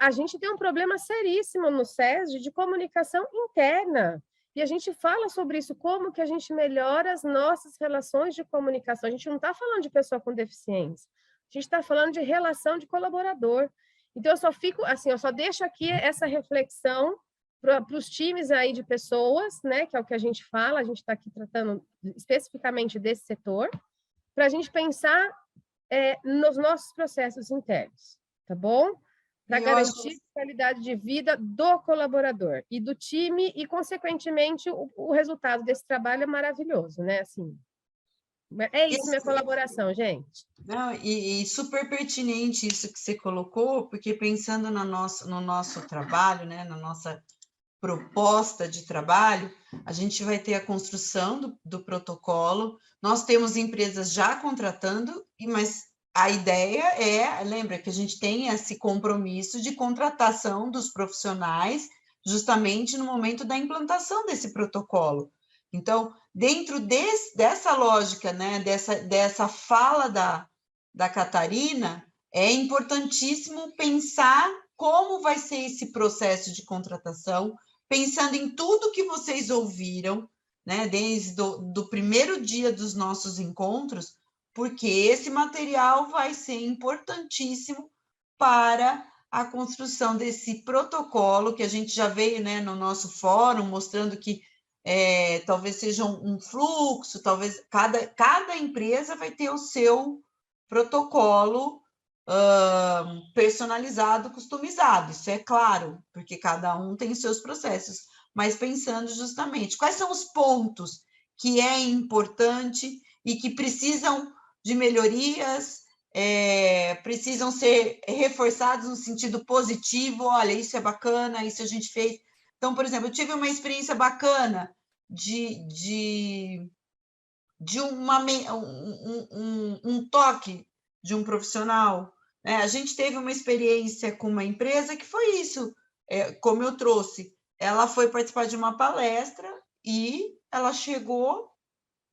a gente tem um problema seríssimo no SESD de comunicação interna. E a gente fala sobre isso, como que a gente melhora as nossas relações de comunicação. A gente não está falando de pessoa com deficiência, a gente está falando de relação de colaborador. Então, eu só fico, assim, eu só deixo aqui essa reflexão para os times aí de pessoas, né, que é o que a gente fala, a gente está aqui tratando especificamente desse setor, para a gente pensar nos nossos processos internos, tá bom? Para garantir a qualidade de vida do colaborador e do time, e, consequentemente, o resultado desse trabalho é maravilhoso, né? Assim, é isso, minha colaboração, gente. Não, e super pertinente isso que você colocou, porque pensando no nosso trabalho, né, na nossa proposta de trabalho, a gente vai ter a construção do protocolo, nós temos empresas já contratando, mas a ideia lembra que a gente tem esse compromisso de contratação dos profissionais justamente no momento da implantação desse protocolo. Então, dentro dessa lógica, né, dessa fala da Catarina, é importantíssimo pensar como vai ser esse processo de contratação, pensando em tudo que vocês ouviram, né, desde do primeiro dia dos nossos encontros, porque esse material vai ser importantíssimo para a construção desse protocolo, que a gente já veio, né, no nosso fórum, mostrando que talvez seja um fluxo, talvez cada empresa vai ter o seu protocolo personalizado, customizado, isso é claro, porque cada um tem seus processos, mas pensando justamente quais são os pontos que é importante e que precisam de melhorias, precisam ser reforçados no sentido positivo, olha, isso é bacana, isso a gente fez. Então, por exemplo, eu tive uma experiência bacana de um toque de um profissional, né? A gente teve uma experiência com uma empresa que foi isso, como eu trouxe, ela foi participar de uma palestra e ela chegou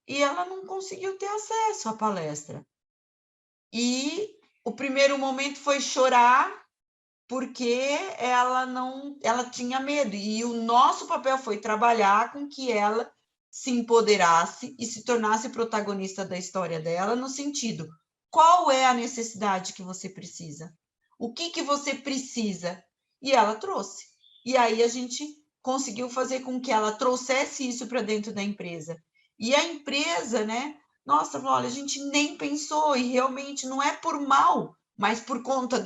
e ela não conseguiu ter acesso à palestra. E o primeiro momento foi chorar, porque ela tinha medo, e o nosso papel foi trabalhar com que ela se empoderasse e se tornasse protagonista da história dela, no sentido, qual é a necessidade que você precisa? O que você precisa? E ela trouxe. E aí a gente conseguiu fazer com que ela trouxesse isso para dentro da empresa. E a empresa, né? Nossa, olha, a gente nem pensou, e realmente não é por mal, mas por conta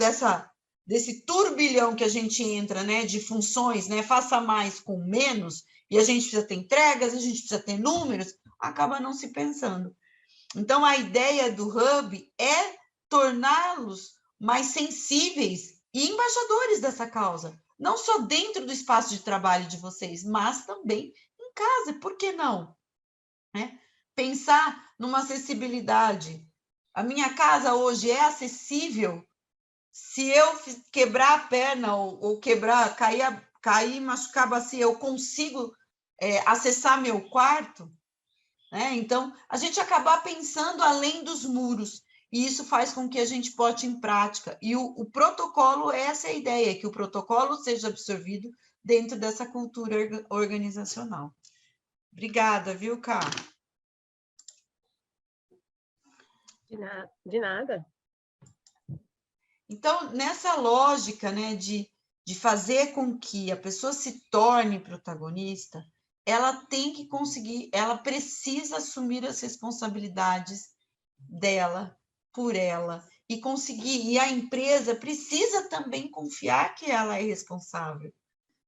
desse turbilhão que a gente entra, né, de funções, né, faça mais com menos, e a gente precisa ter entregas, a gente precisa ter números, acaba não se pensando. Então, a ideia do Hub é torná-los mais sensíveis e embaixadores dessa causa, não só dentro do espaço de trabalho de vocês, mas também em casa, por que não? Né? Pensar numa acessibilidade. A minha casa hoje é acessível? Se eu quebrar a perna ou cair, machucar a bacia, eu consigo acessar meu quarto? Né? Então, a gente acabar pensando além dos muros, e isso faz com que a gente bote em prática. E o protocolo, essa é a ideia, que o protocolo seja absorvido dentro dessa cultura organizacional. Obrigada, viu, Ká? De nada. Então, nessa lógica, né, de fazer com que a pessoa se torne protagonista, ela tem que conseguir, ela precisa assumir as responsabilidades dela, por ela, e conseguir, e a empresa precisa também confiar que ela é responsável,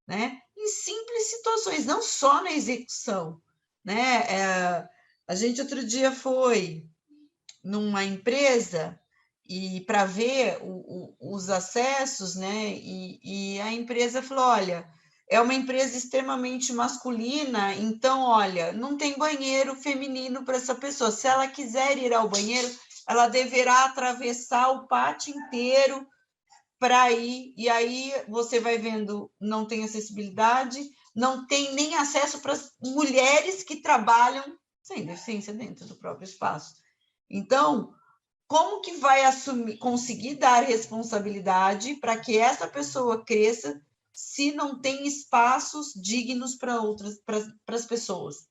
né? Em simples situações, não só na execução, né? A gente outro dia foi numa empresa e para ver os acessos, né? E a empresa falou: olha, é uma empresa extremamente masculina, então, olha, não tem banheiro feminino para essa pessoa. Se ela quiser ir ao banheiro, ela deverá atravessar o pátio inteiro para ir, e aí você vai vendo, não tem acessibilidade, não tem nem acesso para as mulheres que trabalham sem deficiência dentro do próprio espaço. Então, como que vai conseguir dar responsabilidade para que essa pessoa cresça se não tem espaços dignos para as pessoas?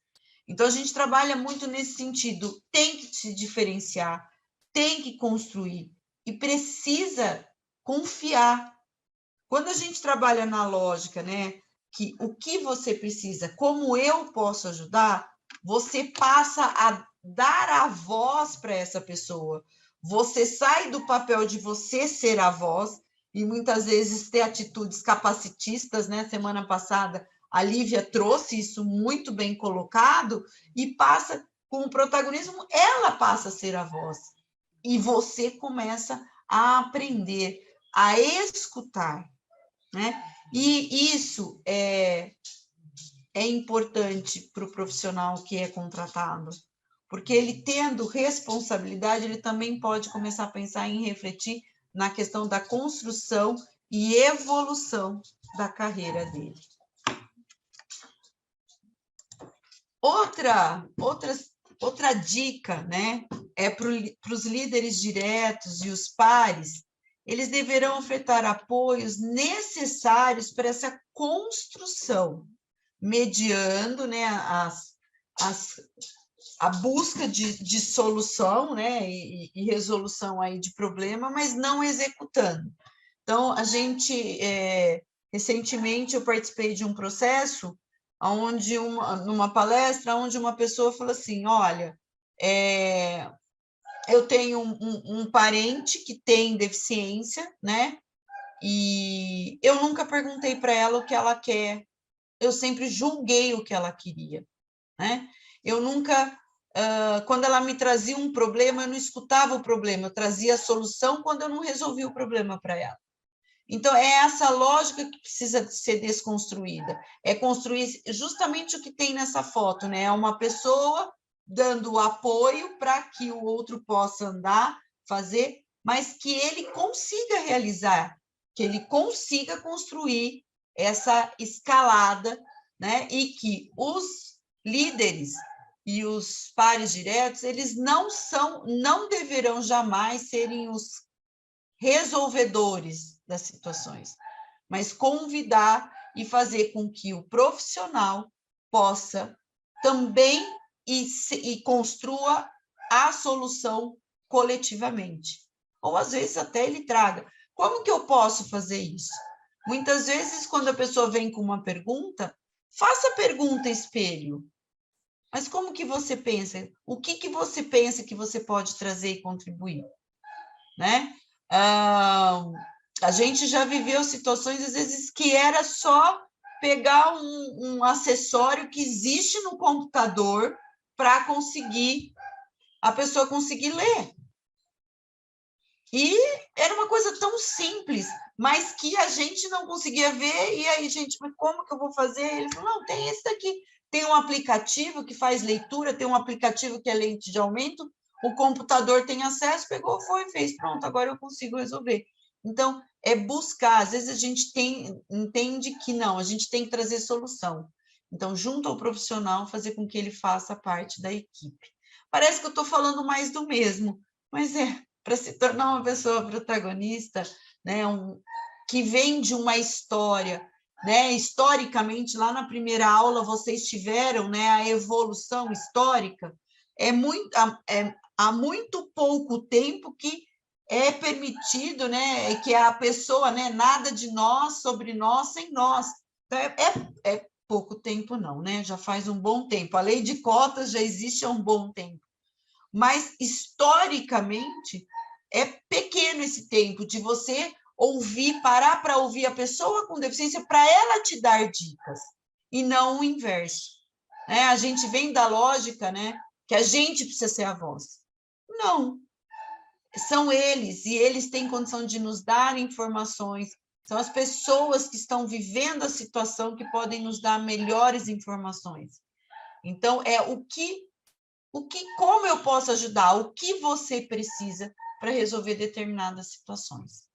Então, a gente trabalha muito nesse sentido, tem que se diferenciar, tem que construir, e precisa confiar. Quando a gente trabalha na lógica, né, que o que você precisa, como eu posso ajudar, você passa a dar a voz para essa pessoa. Você sai do papel de você ser a voz e muitas vezes ter atitudes capacitistas, né? Semana passada a Lívia trouxe isso muito bem colocado e passa com o protagonismo, ela passa a ser a voz. E você começa a aprender a escutar, né? E isso é importante para o profissional que é contratado, porque ele tendo responsabilidade, ele também pode começar a pensar em refletir na questão da construção e evolução da carreira dele. Outra dica, né, é para os líderes diretos e os pares, eles deverão ofertar apoios necessários para essa construção, mediando, né, a busca de solução, né, e resolução aí de problema, mas não executando. Então, a gente, recentemente, eu participei de um processo onde numa palestra, onde uma pessoa falou assim: olha, eu tenho um parente que tem deficiência, né? E eu nunca perguntei para ela o que ela quer, eu sempre julguei o que ela queria, né? Eu nunca, quando ela me trazia um problema, eu não escutava o problema, eu trazia a solução quando eu não resolvia o problema para ela. Então, é essa lógica que precisa ser desconstruída, é construir justamente o que tem nessa foto, né? É uma pessoa dando apoio para que o outro possa andar, fazer, mas que ele consiga realizar, que ele consiga construir essa escalada, né? E que os líderes e os pares diretos, eles não deverão jamais serem os resolvedores das situações, mas convidar e fazer com que o profissional possa também e construa a solução coletivamente. Ou, às vezes, até ele traga. Como que eu posso fazer isso? Muitas vezes, quando a pessoa vem com uma pergunta, faça a pergunta espelho. Mas como que você pensa? O que você pensa que você pode trazer e contribuir? Né? A gente já viveu situações, às vezes, que era só pegar um acessório que existe no computador para a pessoa conseguir ler. E era uma coisa tão simples, mas que a gente não conseguia ver, e aí, gente, mas como que eu vou fazer? Ele falou, não, tem esse daqui, tem um aplicativo que faz leitura, tem um aplicativo que é lente de aumento, o computador tem acesso, pegou, foi, fez, pronto, agora eu consigo resolver. Então, é buscar, às vezes a gente entende que não, a gente tem que trazer solução. Então, junto ao profissional, fazer com que ele faça parte da equipe. Parece que eu estou falando mais do mesmo, mas para se tornar uma pessoa protagonista, né, que vem de uma história, né, historicamente, lá na primeira aula vocês tiveram, né, a evolução histórica, há muito pouco tempo que é permitido, né, que a pessoa, né, nada de nós, sobre nós, sem nós. Então, é pouco tempo não, né, já faz um bom tempo. A lei de cotas já existe há um bom tempo. Mas, historicamente, é pequeno esse tempo de você ouvir, parar para ouvir a pessoa com deficiência para ela te dar dicas, e não o inverso. Né? A gente vem da lógica, né, que a gente precisa ser a voz. Não. São eles, e eles têm condição de nos dar informações. São as pessoas que estão vivendo a situação que podem nos dar melhores informações. Então, é como eu posso ajudar, o que você precisa para resolver determinadas situações.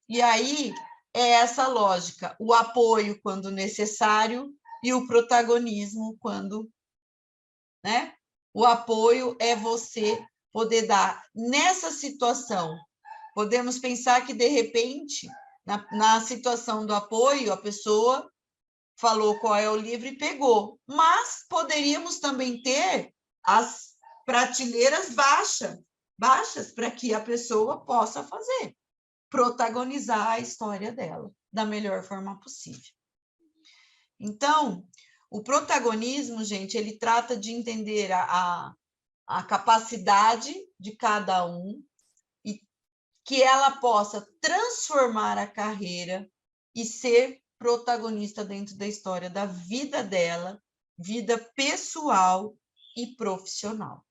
E aí, é essa lógica, o apoio quando necessário e o protagonismo quando, né? O apoio é você poder dar nessa situação. Podemos pensar que, de repente, na situação do apoio, a pessoa falou qual é o livro e pegou. Mas poderíamos também ter as prateleiras baixas para que a pessoa possa fazer, protagonizar a história dela da melhor forma possível. Então, o protagonismo, gente, ele trata de entender a capacidade de cada um e que ela possa transformar a carreira e ser protagonista dentro da história da vida dela, vida pessoal e profissional.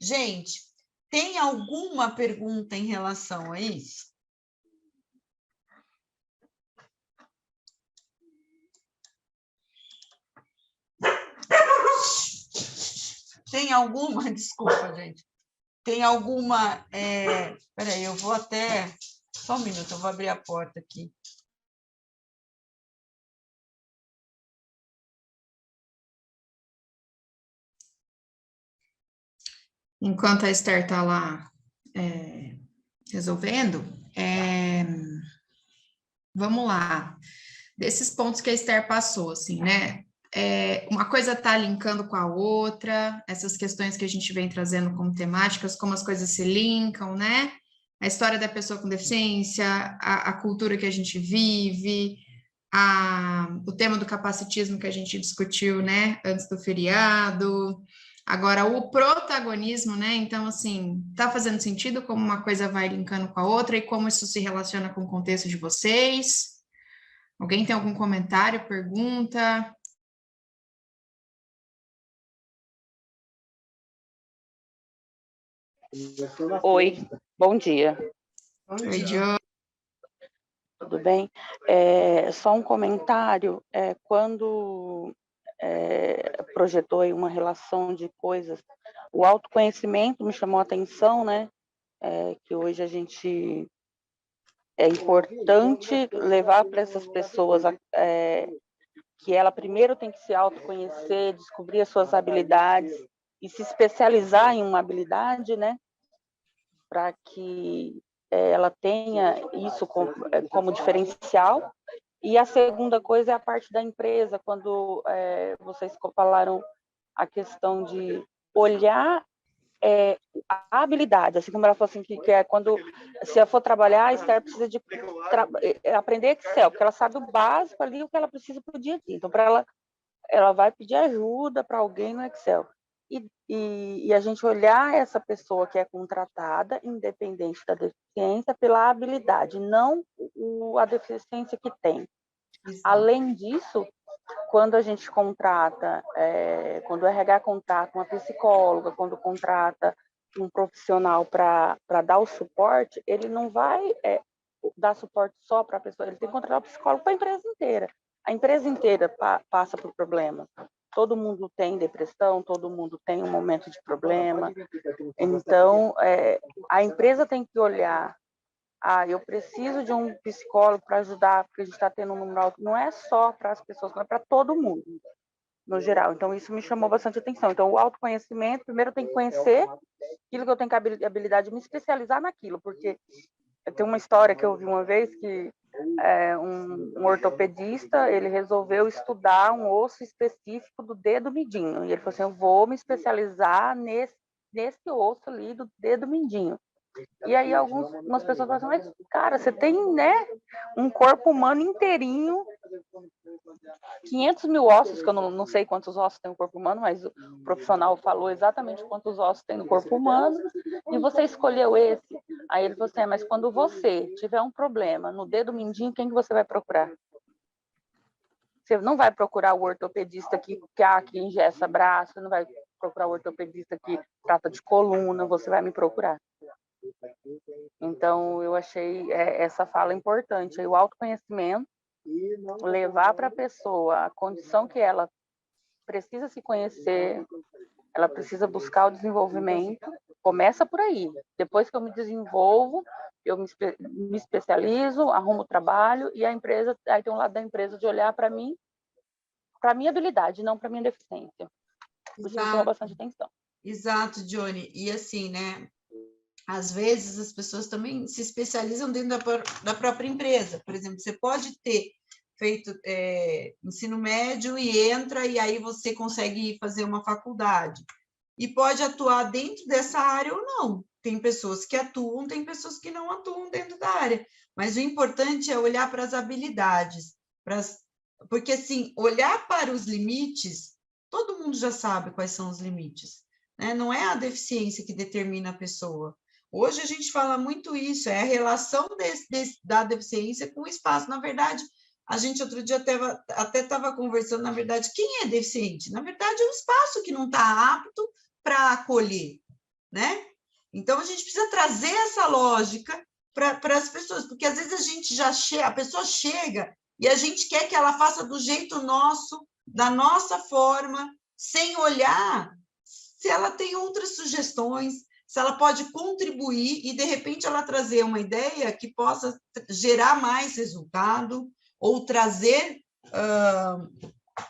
Gente, tem alguma pergunta em relação a isso? Tem alguma? Desculpa, gente. Tem alguma... Peraí, eu vou até... Só um minuto, eu vou abrir a porta aqui. Enquanto a Esther está lá resolvendo, vamos lá. Desses pontos que a Esther passou, assim, né? Uma coisa está linkando com a outra, essas questões que a gente vem trazendo como temáticas, como as coisas se linkam, né? A história da pessoa com deficiência, a cultura que a gente vive, o tema do capacitismo que a gente discutiu, né, antes do feriado. Agora, o protagonismo, né? Então, assim, tá fazendo sentido como uma coisa vai linkando com a outra e como isso se relaciona com o contexto de vocês? Alguém tem algum comentário, pergunta? Oi, bom dia. Oi, Jo. Tudo bem? Só um comentário. Quando projetou aí uma relação de coisas, o autoconhecimento me chamou a atenção, né? Que hoje a gente... É importante levar para essas pessoas que ela primeiro tem que se autoconhecer, descobrir as suas habilidades e se especializar em uma habilidade, né? Para que ela tenha isso como diferencial. E a segunda coisa é a parte da empresa, quando vocês falaram a questão de olhar a habilidade, assim como ela falou assim, que é quando, se ela for trabalhar, a Esther precisa de aprender Excel, porque ela sabe o básico ali, o que ela precisa para o dia a dia. Então, para ela vai pedir ajuda para alguém no Excel. E a gente olhar essa pessoa que é contratada, independente da deficiência, pela habilidade, não a deficiência que tem. Exato. Além disso, quando a gente contrata, quando o RH contrata uma psicóloga, quando contrata um profissional para dar o suporte, ele não vai dar suporte só para a pessoa, ele tem que contratar o psicólogo para a empresa inteira. A empresa inteira passa por problemas. Todo mundo tem depressão, todo mundo tem um momento de problema. Então, a empresa tem que olhar, eu preciso de um psicólogo para ajudar, porque a gente está tendo um número alto. Não é só para as pessoas, mas para todo mundo, no geral. Então, isso me chamou bastante atenção. Então, o autoconhecimento, primeiro eu tenho que conhecer aquilo que eu tenho habilidade de me especializar naquilo, porque tem uma história que eu vi uma vez que um ortopedista, ele resolveu estudar um osso específico do dedo mindinho. E ele falou assim, eu vou me especializar nesse osso ali do dedo mindinho. E aí algumas pessoas falam assim, mas cara, você tem, né, um corpo humano inteirinho 500 mil ossos, que eu não sei quantos ossos tem no corpo humano, mas o profissional falou exatamente quantos ossos tem no corpo humano, e você escolheu esse. Aí ele falou assim, mas quando você tiver um problema no dedo mindinho, quem que você vai procurar? Você não vai procurar o ortopedista que engessa braço, você não vai procurar o ortopedista que trata de coluna, você vai me procurar. Então, eu achei essa fala importante. Aí, o autoconhecimento, levar para a pessoa a condição que ela precisa se conhecer, ela precisa buscar o desenvolvimento, começa por aí. Depois que eu me desenvolvo, eu me especializo, arrumo trabalho, e a empresa, aí tem um lado da empresa de olhar para mim, para a minha habilidade, não para a minha deficiência. Por isso chama bastante atenção. Exato, Johnny. E assim, né? Às vezes as pessoas também se especializam dentro da própria empresa. Por exemplo, você pode ter feito ensino médio e entra, e aí você consegue fazer uma faculdade. E pode atuar dentro dessa área ou não. Tem pessoas que atuam, tem pessoas que não atuam dentro da área. Mas o importante é olhar para as habilidades. Porque, assim, olhar para os limites, todo mundo já sabe quais são os limites, né? Não é a deficiência que determina a pessoa. Hoje a gente fala muito isso, é a relação da deficiência com o espaço. Na verdade, a gente outro dia até estava conversando, na verdade, quem é deficiente? Na verdade, é o espaço que não está apto para acolher, né? Então, a gente precisa trazer essa lógica para as pessoas, porque às vezes a pessoa chega e a gente quer que ela faça do jeito nosso, da nossa forma, sem olhar se ela tem outras sugestões, se ela pode contribuir e, de repente, ela trazer uma ideia que possa gerar mais resultado ou trazer,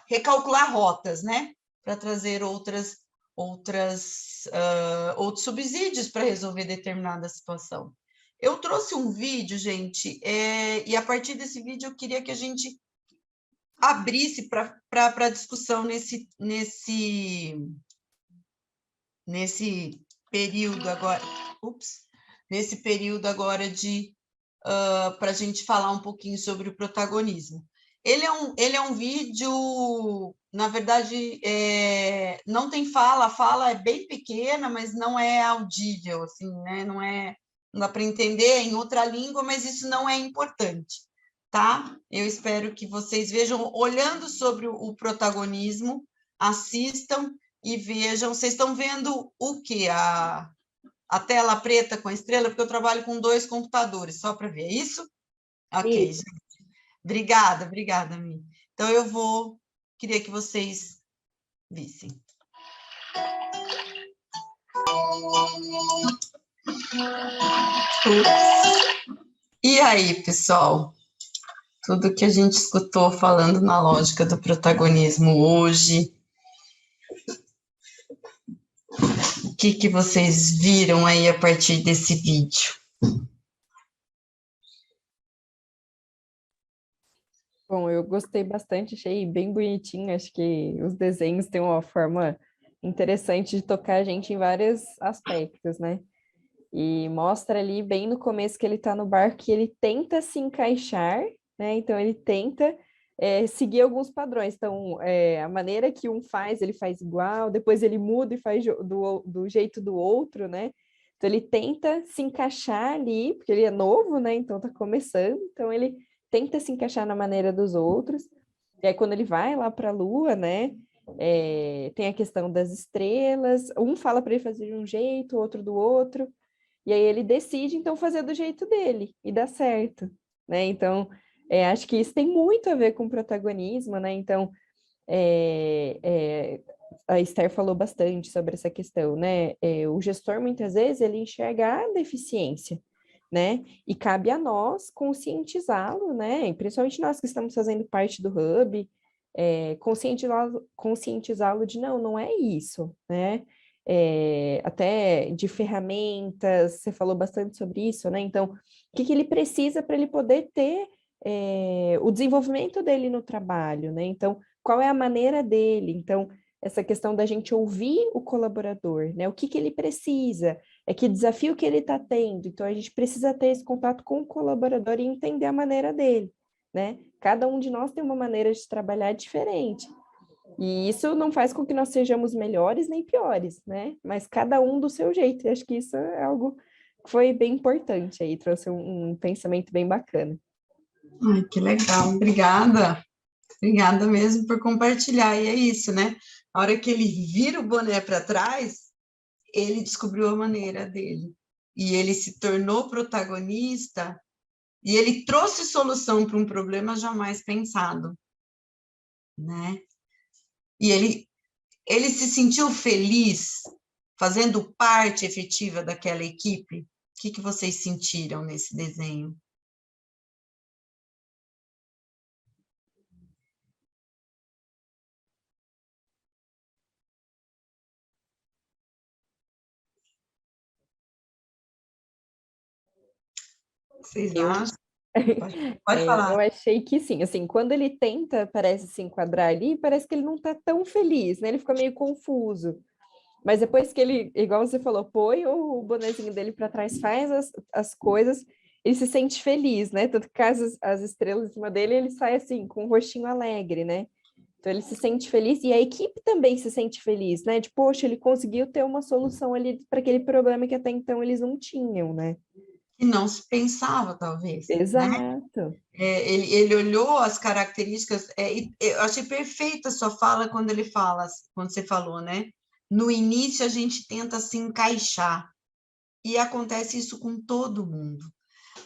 recalcular rotas, né? Para trazer outros subsídios para resolver determinada situação. Eu trouxe um vídeo, gente, e a partir desse vídeo eu queria que a gente abrisse para discussão nesse período agora, nesse período agora para a gente falar um pouquinho sobre o protagonismo. Ele é um vídeo, na verdade, não tem fala, a fala é bem pequena, mas não é audível, assim, né? Não dá para entender em outra língua, mas isso não é importante, tá? Eu espero que vocês vejam, olhando sobre o protagonismo, assistam e vejam. Vocês estão vendo o quê? A tela preta com a estrela, porque eu trabalho com 2 computadores, só para ver, é isso? Ok, Isso. gente. Obrigada, Mi. Então, queria que vocês vissem. E aí, pessoal? Tudo que a gente escutou falando na lógica do protagonismo hoje, o que vocês viram aí a partir desse vídeo? Bom, eu gostei bastante, achei bem bonitinho, acho que os desenhos têm uma forma interessante de tocar a gente em vários aspectos, né? E mostra ali bem no começo que ele tá no barco que ele tenta se encaixar, né? Então ele tenta seguir alguns padrões. Então, a maneira que um faz, ele faz igual, depois ele muda e faz do jeito do outro, né? Então ele tenta se encaixar ali, porque ele é novo, né? Então tá começando, então ele tenta se encaixar na maneira dos outros. E aí quando ele vai lá para a Lua, né? Tem a questão das estrelas, um fala para ele fazer de um jeito, outro do outro. E aí ele decide, então, fazer do jeito dele, e dá certo, né? Então, acho que isso tem muito a ver com protagonismo, né? Então, a Esther falou bastante sobre essa questão, né? O gestor, muitas vezes, ele enxerga a deficiência, né? E cabe a nós conscientizá-lo, né? E principalmente nós que estamos fazendo parte do Hub, conscientizá-lo de não é isso, né? Até de ferramentas, você falou bastante sobre isso, né? Então, o que ele precisa para ele poder ter o desenvolvimento dele no trabalho, né? Então, qual é a maneira dele? Então, essa questão da gente ouvir o colaborador, né? O que ele precisa, que desafio que ele está tendo. Então, a gente precisa ter esse contato com o colaborador e entender a maneira dele, né? cada um de nós tem uma maneira de trabalhar diferente. E isso não faz com que nós sejamos melhores nem piores, né? Mas cada um do seu jeito. E acho que isso é algo que foi bem importante aí, trouxe um pensamento bem bacana. Ai, que legal, obrigada. Obrigada mesmo por compartilhar. E é isso, né? A hora que ele vira o boné para trás, ele descobriu a maneira dele. E ele se tornou protagonista e ele trouxe solução para um problema jamais pensado, né? E ele se sentiu feliz fazendo parte efetiva daquela equipe. O que vocês sentiram nesse desenho? Vocês acham? Pode falar. Eu achei que sim, assim, quando ele tenta, parece se enquadrar ali, parece que ele não está tão feliz, né? Ele fica meio confuso. Mas depois que ele, igual você falou, põe o bonezinho dele para trás, faz as coisas, ele se sente feliz, né? Tanto que as estrelas em cima dele, ele sai assim, com um rostinho alegre, né? Então ele se sente feliz e a equipe também se sente feliz, né? De, poxa, ele conseguiu ter uma solução ali para aquele problema que até então eles não tinham, né? Que não se pensava, talvez. Exato. Né? Ele olhou as características, eu achei perfeita a sua fala quando você falou, né? No início a gente tenta se encaixar, e acontece isso com todo mundo.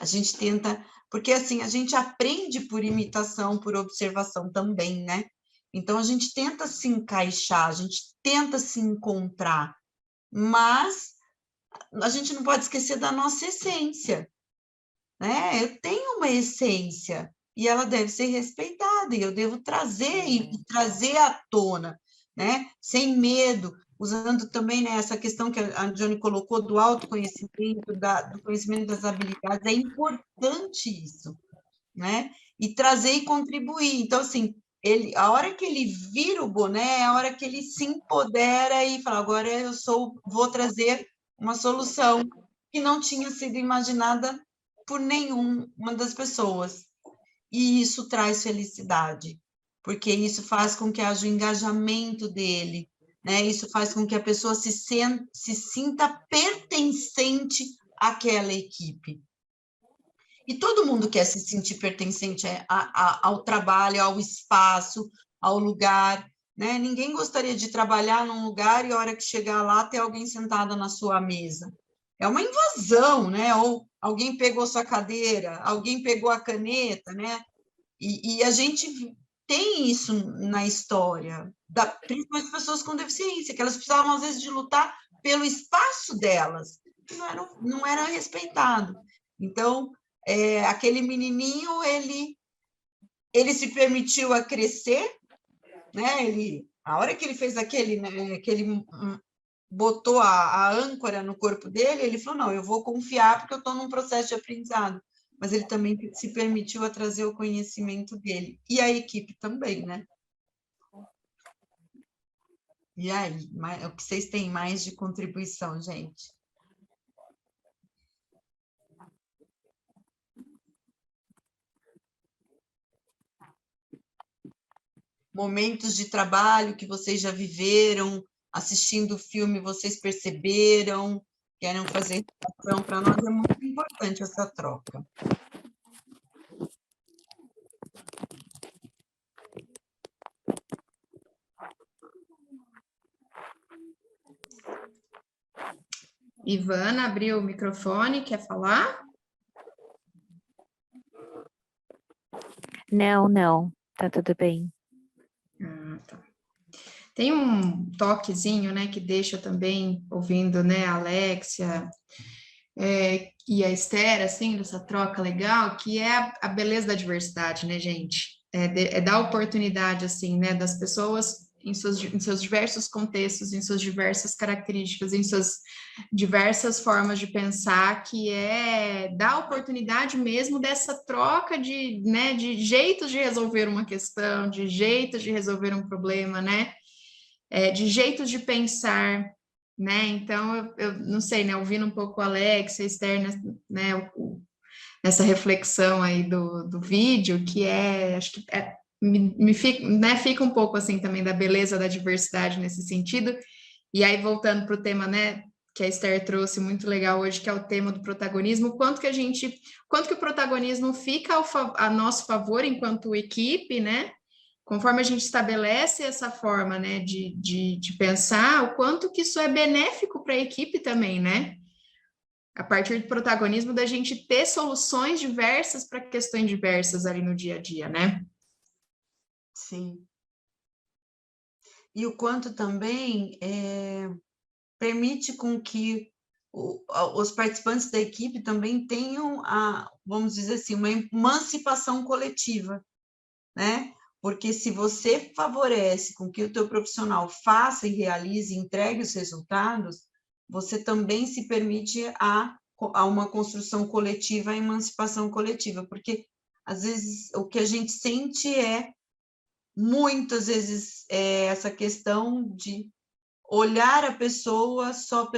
A gente tenta, porque assim, a gente aprende por imitação, por observação também, né? Então a gente tenta se encaixar, a gente tenta se encontrar, mas a gente não pode esquecer da nossa essência, né? Eu tenho uma essência e ela deve ser respeitada, e eu devo trazer e trazer à tona, né? Sem medo, usando também, né, essa questão que a Johnny colocou do autoconhecimento, do conhecimento das habilidades, é importante isso, né? E trazer e contribuir. Então, assim, a hora que ele vira o boné, é a hora que ele se empodera e fala, agora vou trazer uma solução que não tinha sido imaginada por nenhuma das pessoas. E isso traz felicidade, porque isso faz com que haja o engajamento dele, né? Isso faz com que a pessoa se sinta pertencente àquela equipe. E todo mundo quer se sentir pertencente ao trabalho, ao espaço, ao lugar, né? Ninguém gostaria de trabalhar num lugar e a hora que chegar lá ter alguém sentado na sua mesa. É uma invasão, né? Ou alguém pegou sua cadeira, alguém pegou a caneta, né? E a gente tem isso na história, principalmente pessoas com deficiência, que elas precisavam, às vezes, de lutar pelo espaço delas, que não era respeitado. Então, aquele menininho, ele se permitiu a crescer, né? A hora que ele fez aquele, né, que ele botou a âncora no corpo dele, ele falou, não, eu vou confiar porque eu estou num processo de aprendizado. Mas ele também se permitiu a trazer o conhecimento dele. E a equipe também, né? E aí, o que vocês têm mais de contribuição, gente? Momentos de trabalho que vocês já viveram, assistindo o filme, vocês perceberam, querem fazer relação, para nós é muito importante essa troca. Ivana abriu o microfone, quer falar? Não, tá tudo bem. Tá. Tem um toquezinho, né, que deixa também ouvindo, né, a Alexia e a Esther, assim, dessa troca legal, que é a beleza da diversidade, né, gente? É dar oportunidade, assim, né, das pessoas em seus diversos contextos, em suas diversas características, em suas diversas formas de pensar, que dar oportunidade mesmo dessa troca de jeitos de resolver uma questão, de jeitos de resolver um problema, né? De jeitos de pensar, né? Então, eu não sei, né? Ouvindo um pouco o Alex, a Esther, né? nessa reflexão aí do vídeo, que acho que me fica, né, fica um pouco assim também da beleza da diversidade nesse sentido. E aí, voltando para o tema, né, que a Esther trouxe muito legal hoje, que é o tema do protagonismo, quanto que o protagonismo fica a nosso favor enquanto equipe, né? Conforme a gente estabelece essa forma, né, de pensar, o quanto que isso é benéfico para a equipe também, né? A partir do protagonismo da gente ter soluções diversas para questões diversas ali no dia a dia, né? Sim. E o quanto também permite com que os participantes da equipe também tenham, vamos dizer assim, uma emancipação coletiva, né? Porque se você favorece com que o teu profissional faça e realize e entregue os resultados, você também se permite a uma construção coletiva, a emancipação coletiva, porque às vezes o que a gente sente muitas vezes essa questão de olhar a pessoa só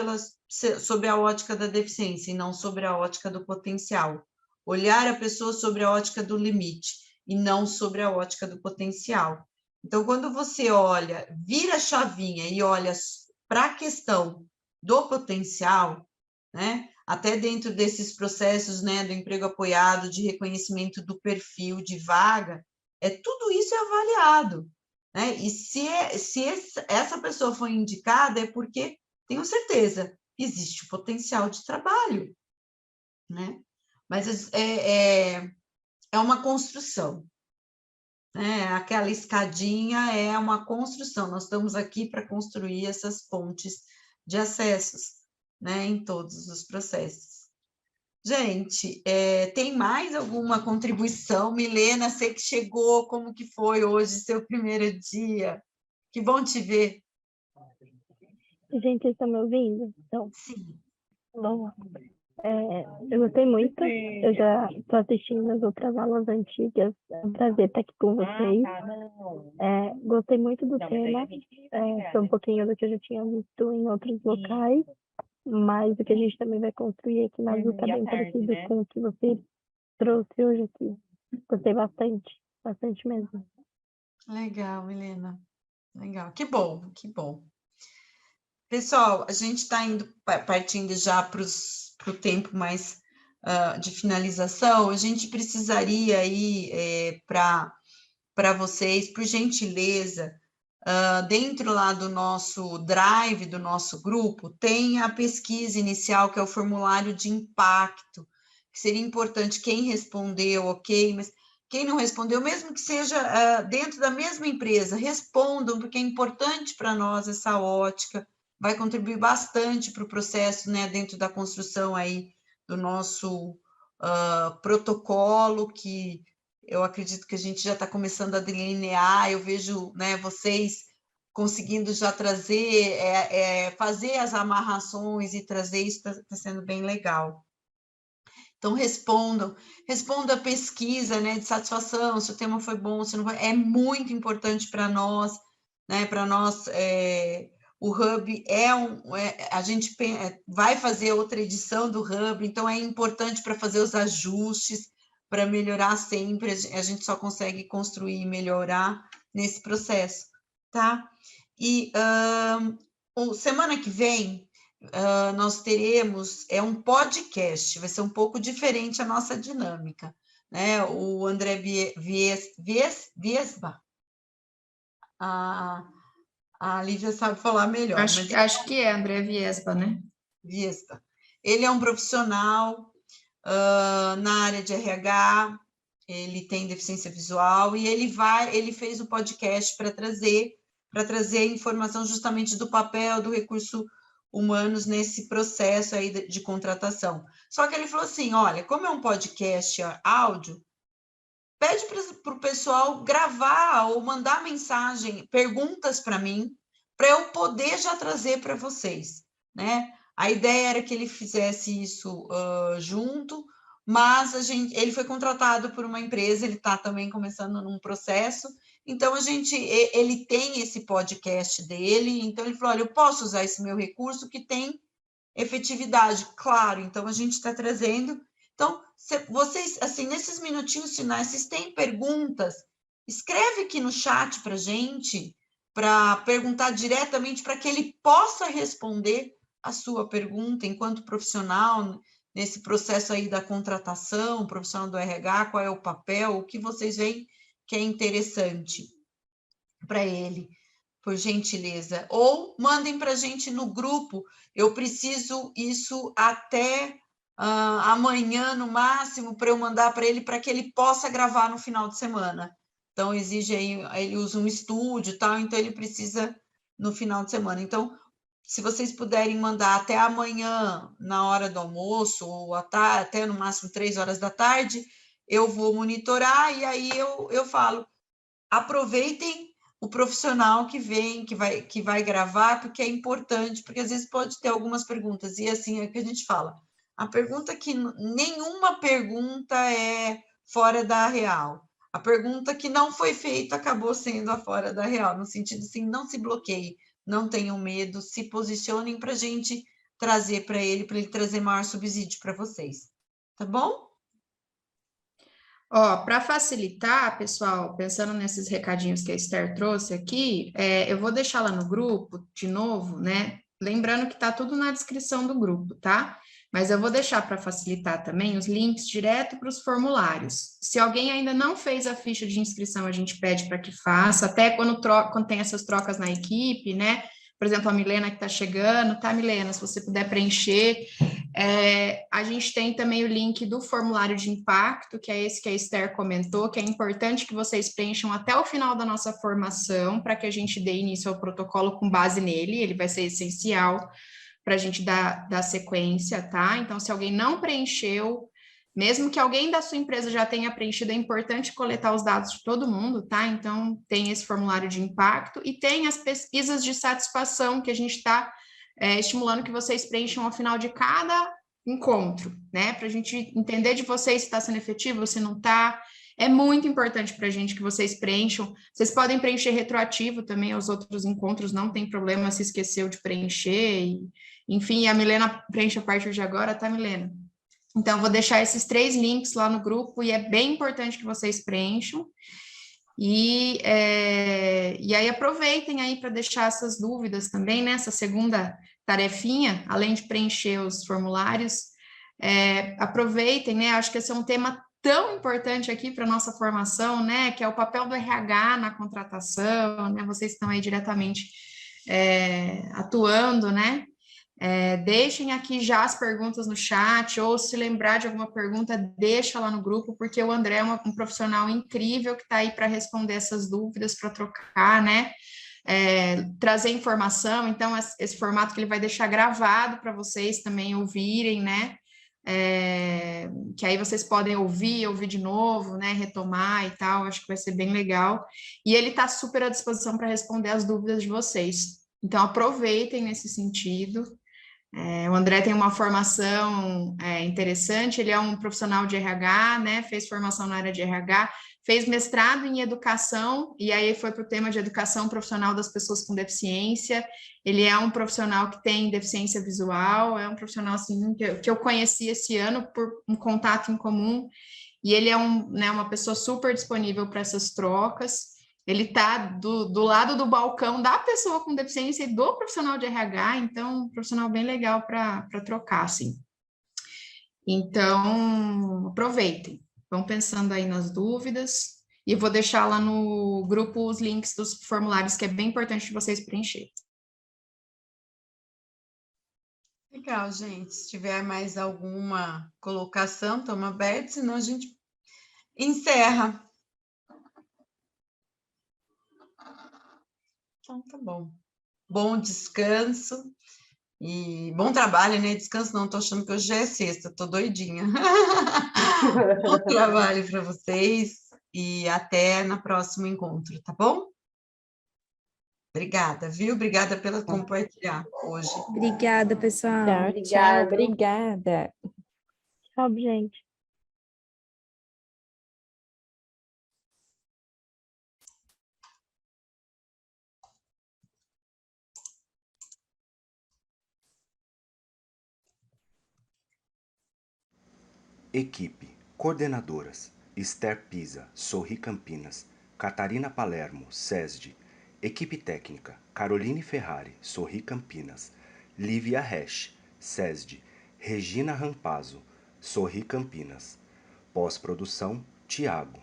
sobre a ótica da deficiência e não sobre a ótica do potencial. Olhar a pessoa sobre a ótica do limite e não sobre a ótica do potencial. Então, quando você vira a chavinha e olha para a questão do potencial, né? Até dentro desses processos, né, do emprego apoiado, de reconhecimento do perfil de vaga, tudo isso é avaliado, né? E se essa pessoa foi indicada, é porque, tenho certeza, existe o potencial de trabalho, né? Mas é uma construção, né? Aquela escadinha é uma construção, nós estamos aqui para construir essas pontes de acessos, né, em todos os processos. Gente, tem mais alguma contribuição? Milena, sei que chegou, como que foi hoje, seu primeiro dia? Que bom te ver. Gente, vocês estão me ouvindo? Então, Sim. bom, eu gostei muito, eu já estou assistindo as outras aulas antigas, é um prazer estar aqui com vocês. Gostei muito do tema, foi um pouquinho do que eu já tinha visto em outros locais, mas o que a gente também vai construir aqui na Azul está bem parecido com o que você trouxe hoje aqui. Gostei bastante, bastante mesmo. Legal, Milena. Legal. Que bom, que bom. Pessoal, a gente está partindo já para o tempo mais de finalização. A gente precisaria aí, para vocês, por gentileza, dentro lá do nosso drive, do nosso grupo, tem a pesquisa inicial, que é o formulário de impacto, que seria importante quem respondeu, ok, mas quem não respondeu, mesmo que seja dentro da mesma empresa, respondam, porque é importante para nós essa ótica, vai contribuir bastante para o processo, né, dentro da construção aí do nosso protocolo, que eu acredito que a gente já está começando a delinear, eu vejo, né, vocês conseguindo já trazer, fazer as amarrações e trazer isso, está sendo bem legal. Então, respondam a pesquisa, né, de satisfação, se o tema foi bom, se não foi, é muito importante para nós, né, o Hub a gente vai fazer outra edição do Hub, então é importante para fazer os ajustes, para melhorar sempre, a gente só consegue construir e melhorar nesse processo, tá? E semana que vem, nós teremos um podcast, vai ser um pouco diferente a nossa dinâmica, né? O André Viesba, a Lívia sabe falar melhor. Acho que é André Viesba, né? Viesba. Ele é um profissional na área de RH, ele tem deficiência visual, e ele fez o podcast para trazer informação justamente do papel do recurso humanos nesse processo aí de contratação. Só que ele falou assim, olha, como é um podcast áudio, pede para o pessoal gravar ou mandar mensagem, perguntas para mim, para eu poder já trazer para vocês, né? A ideia era que ele fizesse isso junto, mas ele foi contratado por uma empresa, ele está também começando num processo, então ele tem esse podcast dele, então ele falou, olha, eu posso usar esse meu recurso que tem efetividade, claro, então a gente está trazendo, Então, vocês, assim, nesses minutinhos finais, vocês têm perguntas? Escreve aqui no chat para a gente, para perguntar diretamente, para que ele possa responder a sua pergunta enquanto profissional, nesse processo aí da contratação, profissional do RH, qual é o papel, o que vocês veem que é interessante para ele, por gentileza. Ou mandem para a gente no grupo, eu preciso isso até amanhã, no máximo, para eu mandar para ele, para que ele possa gravar no final de semana. Então, exige aí, ele usa um estúdio, tal, então ele precisa no final de semana. Então, se vocês puderem mandar até amanhã, na hora do almoço, ou até no máximo 3 horas da tarde, eu vou monitorar e aí eu falo, aproveitem o profissional que vem, que vai gravar, porque é importante, porque às vezes pode ter algumas perguntas, e assim é que a gente fala, a pergunta que nenhuma pergunta é fora da real. A pergunta que não foi feita acabou sendo a fora da real, no sentido assim, não se bloqueie, não tenham medo, se posicionem para a gente trazer para ele trazer maior subsídio para vocês. Tá bom? Ó, para facilitar, pessoal, pensando nesses recadinhos que a Esther trouxe aqui, eu vou deixar lá no grupo, de novo, né? Lembrando que tá tudo na descrição do grupo, tá? Mas eu vou deixar para facilitar também os links direto para os formulários. Se alguém ainda não fez a ficha de inscrição, a gente pede para que faça, até quando tem essas trocas na equipe, né? Por exemplo, a Milena que está chegando, tá, Milena? Se você puder preencher. A gente tem também o link do formulário de impacto, que é esse que a Esther comentou, que é importante que vocês preencham até o final da nossa formação, para que a gente dê início ao protocolo com base nele, ele vai ser essencial para a gente dar sequência, tá? Então, se alguém não preencheu, mesmo que alguém da sua empresa já tenha preenchido, é importante coletar os dados de todo mundo, tá? Então, tem esse formulário de impacto e tem as pesquisas de satisfação que a gente está estimulando que vocês preencham ao final de cada encontro, né? Para a gente entender de vocês se está sendo efetivo, se não está. É muito importante para a gente que vocês preencham. Vocês podem preencher retroativo também aos outros encontros, não tem problema se esqueceu de preencher. Enfim, a Milena preenche a partir de agora, tá, Milena? Então, vou deixar esses 3 links lá no grupo e é bem importante que vocês preencham. E aí aproveitem aí para deixar essas dúvidas também, né? Essa segunda tarefinha, além de preencher os formulários, aproveitem, né? Acho que esse é um tema tão importante aqui para a nossa formação, né? Que é o papel do RH na contratação, né? Vocês estão aí diretamente atuando, né? Deixem aqui já as perguntas no chat, ou se lembrar de alguma pergunta, deixa lá no grupo, porque o André é um profissional incrível que está aí para responder essas dúvidas, para trocar, né? Trazer informação, então esse formato que ele vai deixar gravado para vocês também ouvirem, né? Que aí vocês podem ouvir de novo, né? Retomar e tal, acho que vai ser bem legal. E ele está super à disposição para responder as dúvidas de vocês. Então, aproveitem nesse sentido. O André tem uma formação interessante, ele é um profissional de RH, né? Fez formação na área de RH, fez mestrado em educação, e aí foi para o tema de educação profissional das pessoas com deficiência. Ele é um profissional que tem deficiência visual, é um profissional assim, que eu conheci esse ano por um contato em comum, e ele é uma pessoa super disponível para essas trocas. Ele está do lado do balcão da pessoa com deficiência e do profissional de RH, então, um profissional bem legal para trocar, assim. Então, aproveitem, vão pensando aí nas dúvidas, e vou deixar lá no grupo os links dos formulários, que é bem importante vocês preencherem. Legal, gente. Se tiver mais alguma colocação, estamos abertos, senão a gente encerra. Então, tá bom. Bom descanso e bom trabalho, né? Descanso não, tô achando que hoje já é sexta, tô doidinha. Bom trabalho para vocês e até no próximo encontro, tá bom? Obrigada, viu? Obrigada pela compartilhar hoje. Obrigada, pessoal. Tchau, obrigada. Tchau, gente. Equipe: Coordenadoras: Esther Pisa, Sorri Campinas, Catarina Palermo, SESD. Equipe técnica: Caroline Ferrari, Sorri Campinas, Lívia Resch, SESD, Regina Rampazzo, Sorri Campinas. Pós-produção: Tiago.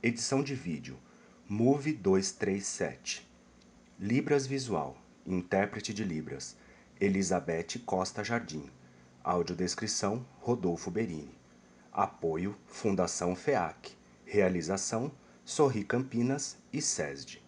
Edição de vídeo: Move 237. Libras Visual, intérprete de Libras, Elizabeth Costa Jardim. Audiodescrição: Rodolfo Berini. Apoio: Fundação FEAC. Realização: Sorri Campinas e SESD.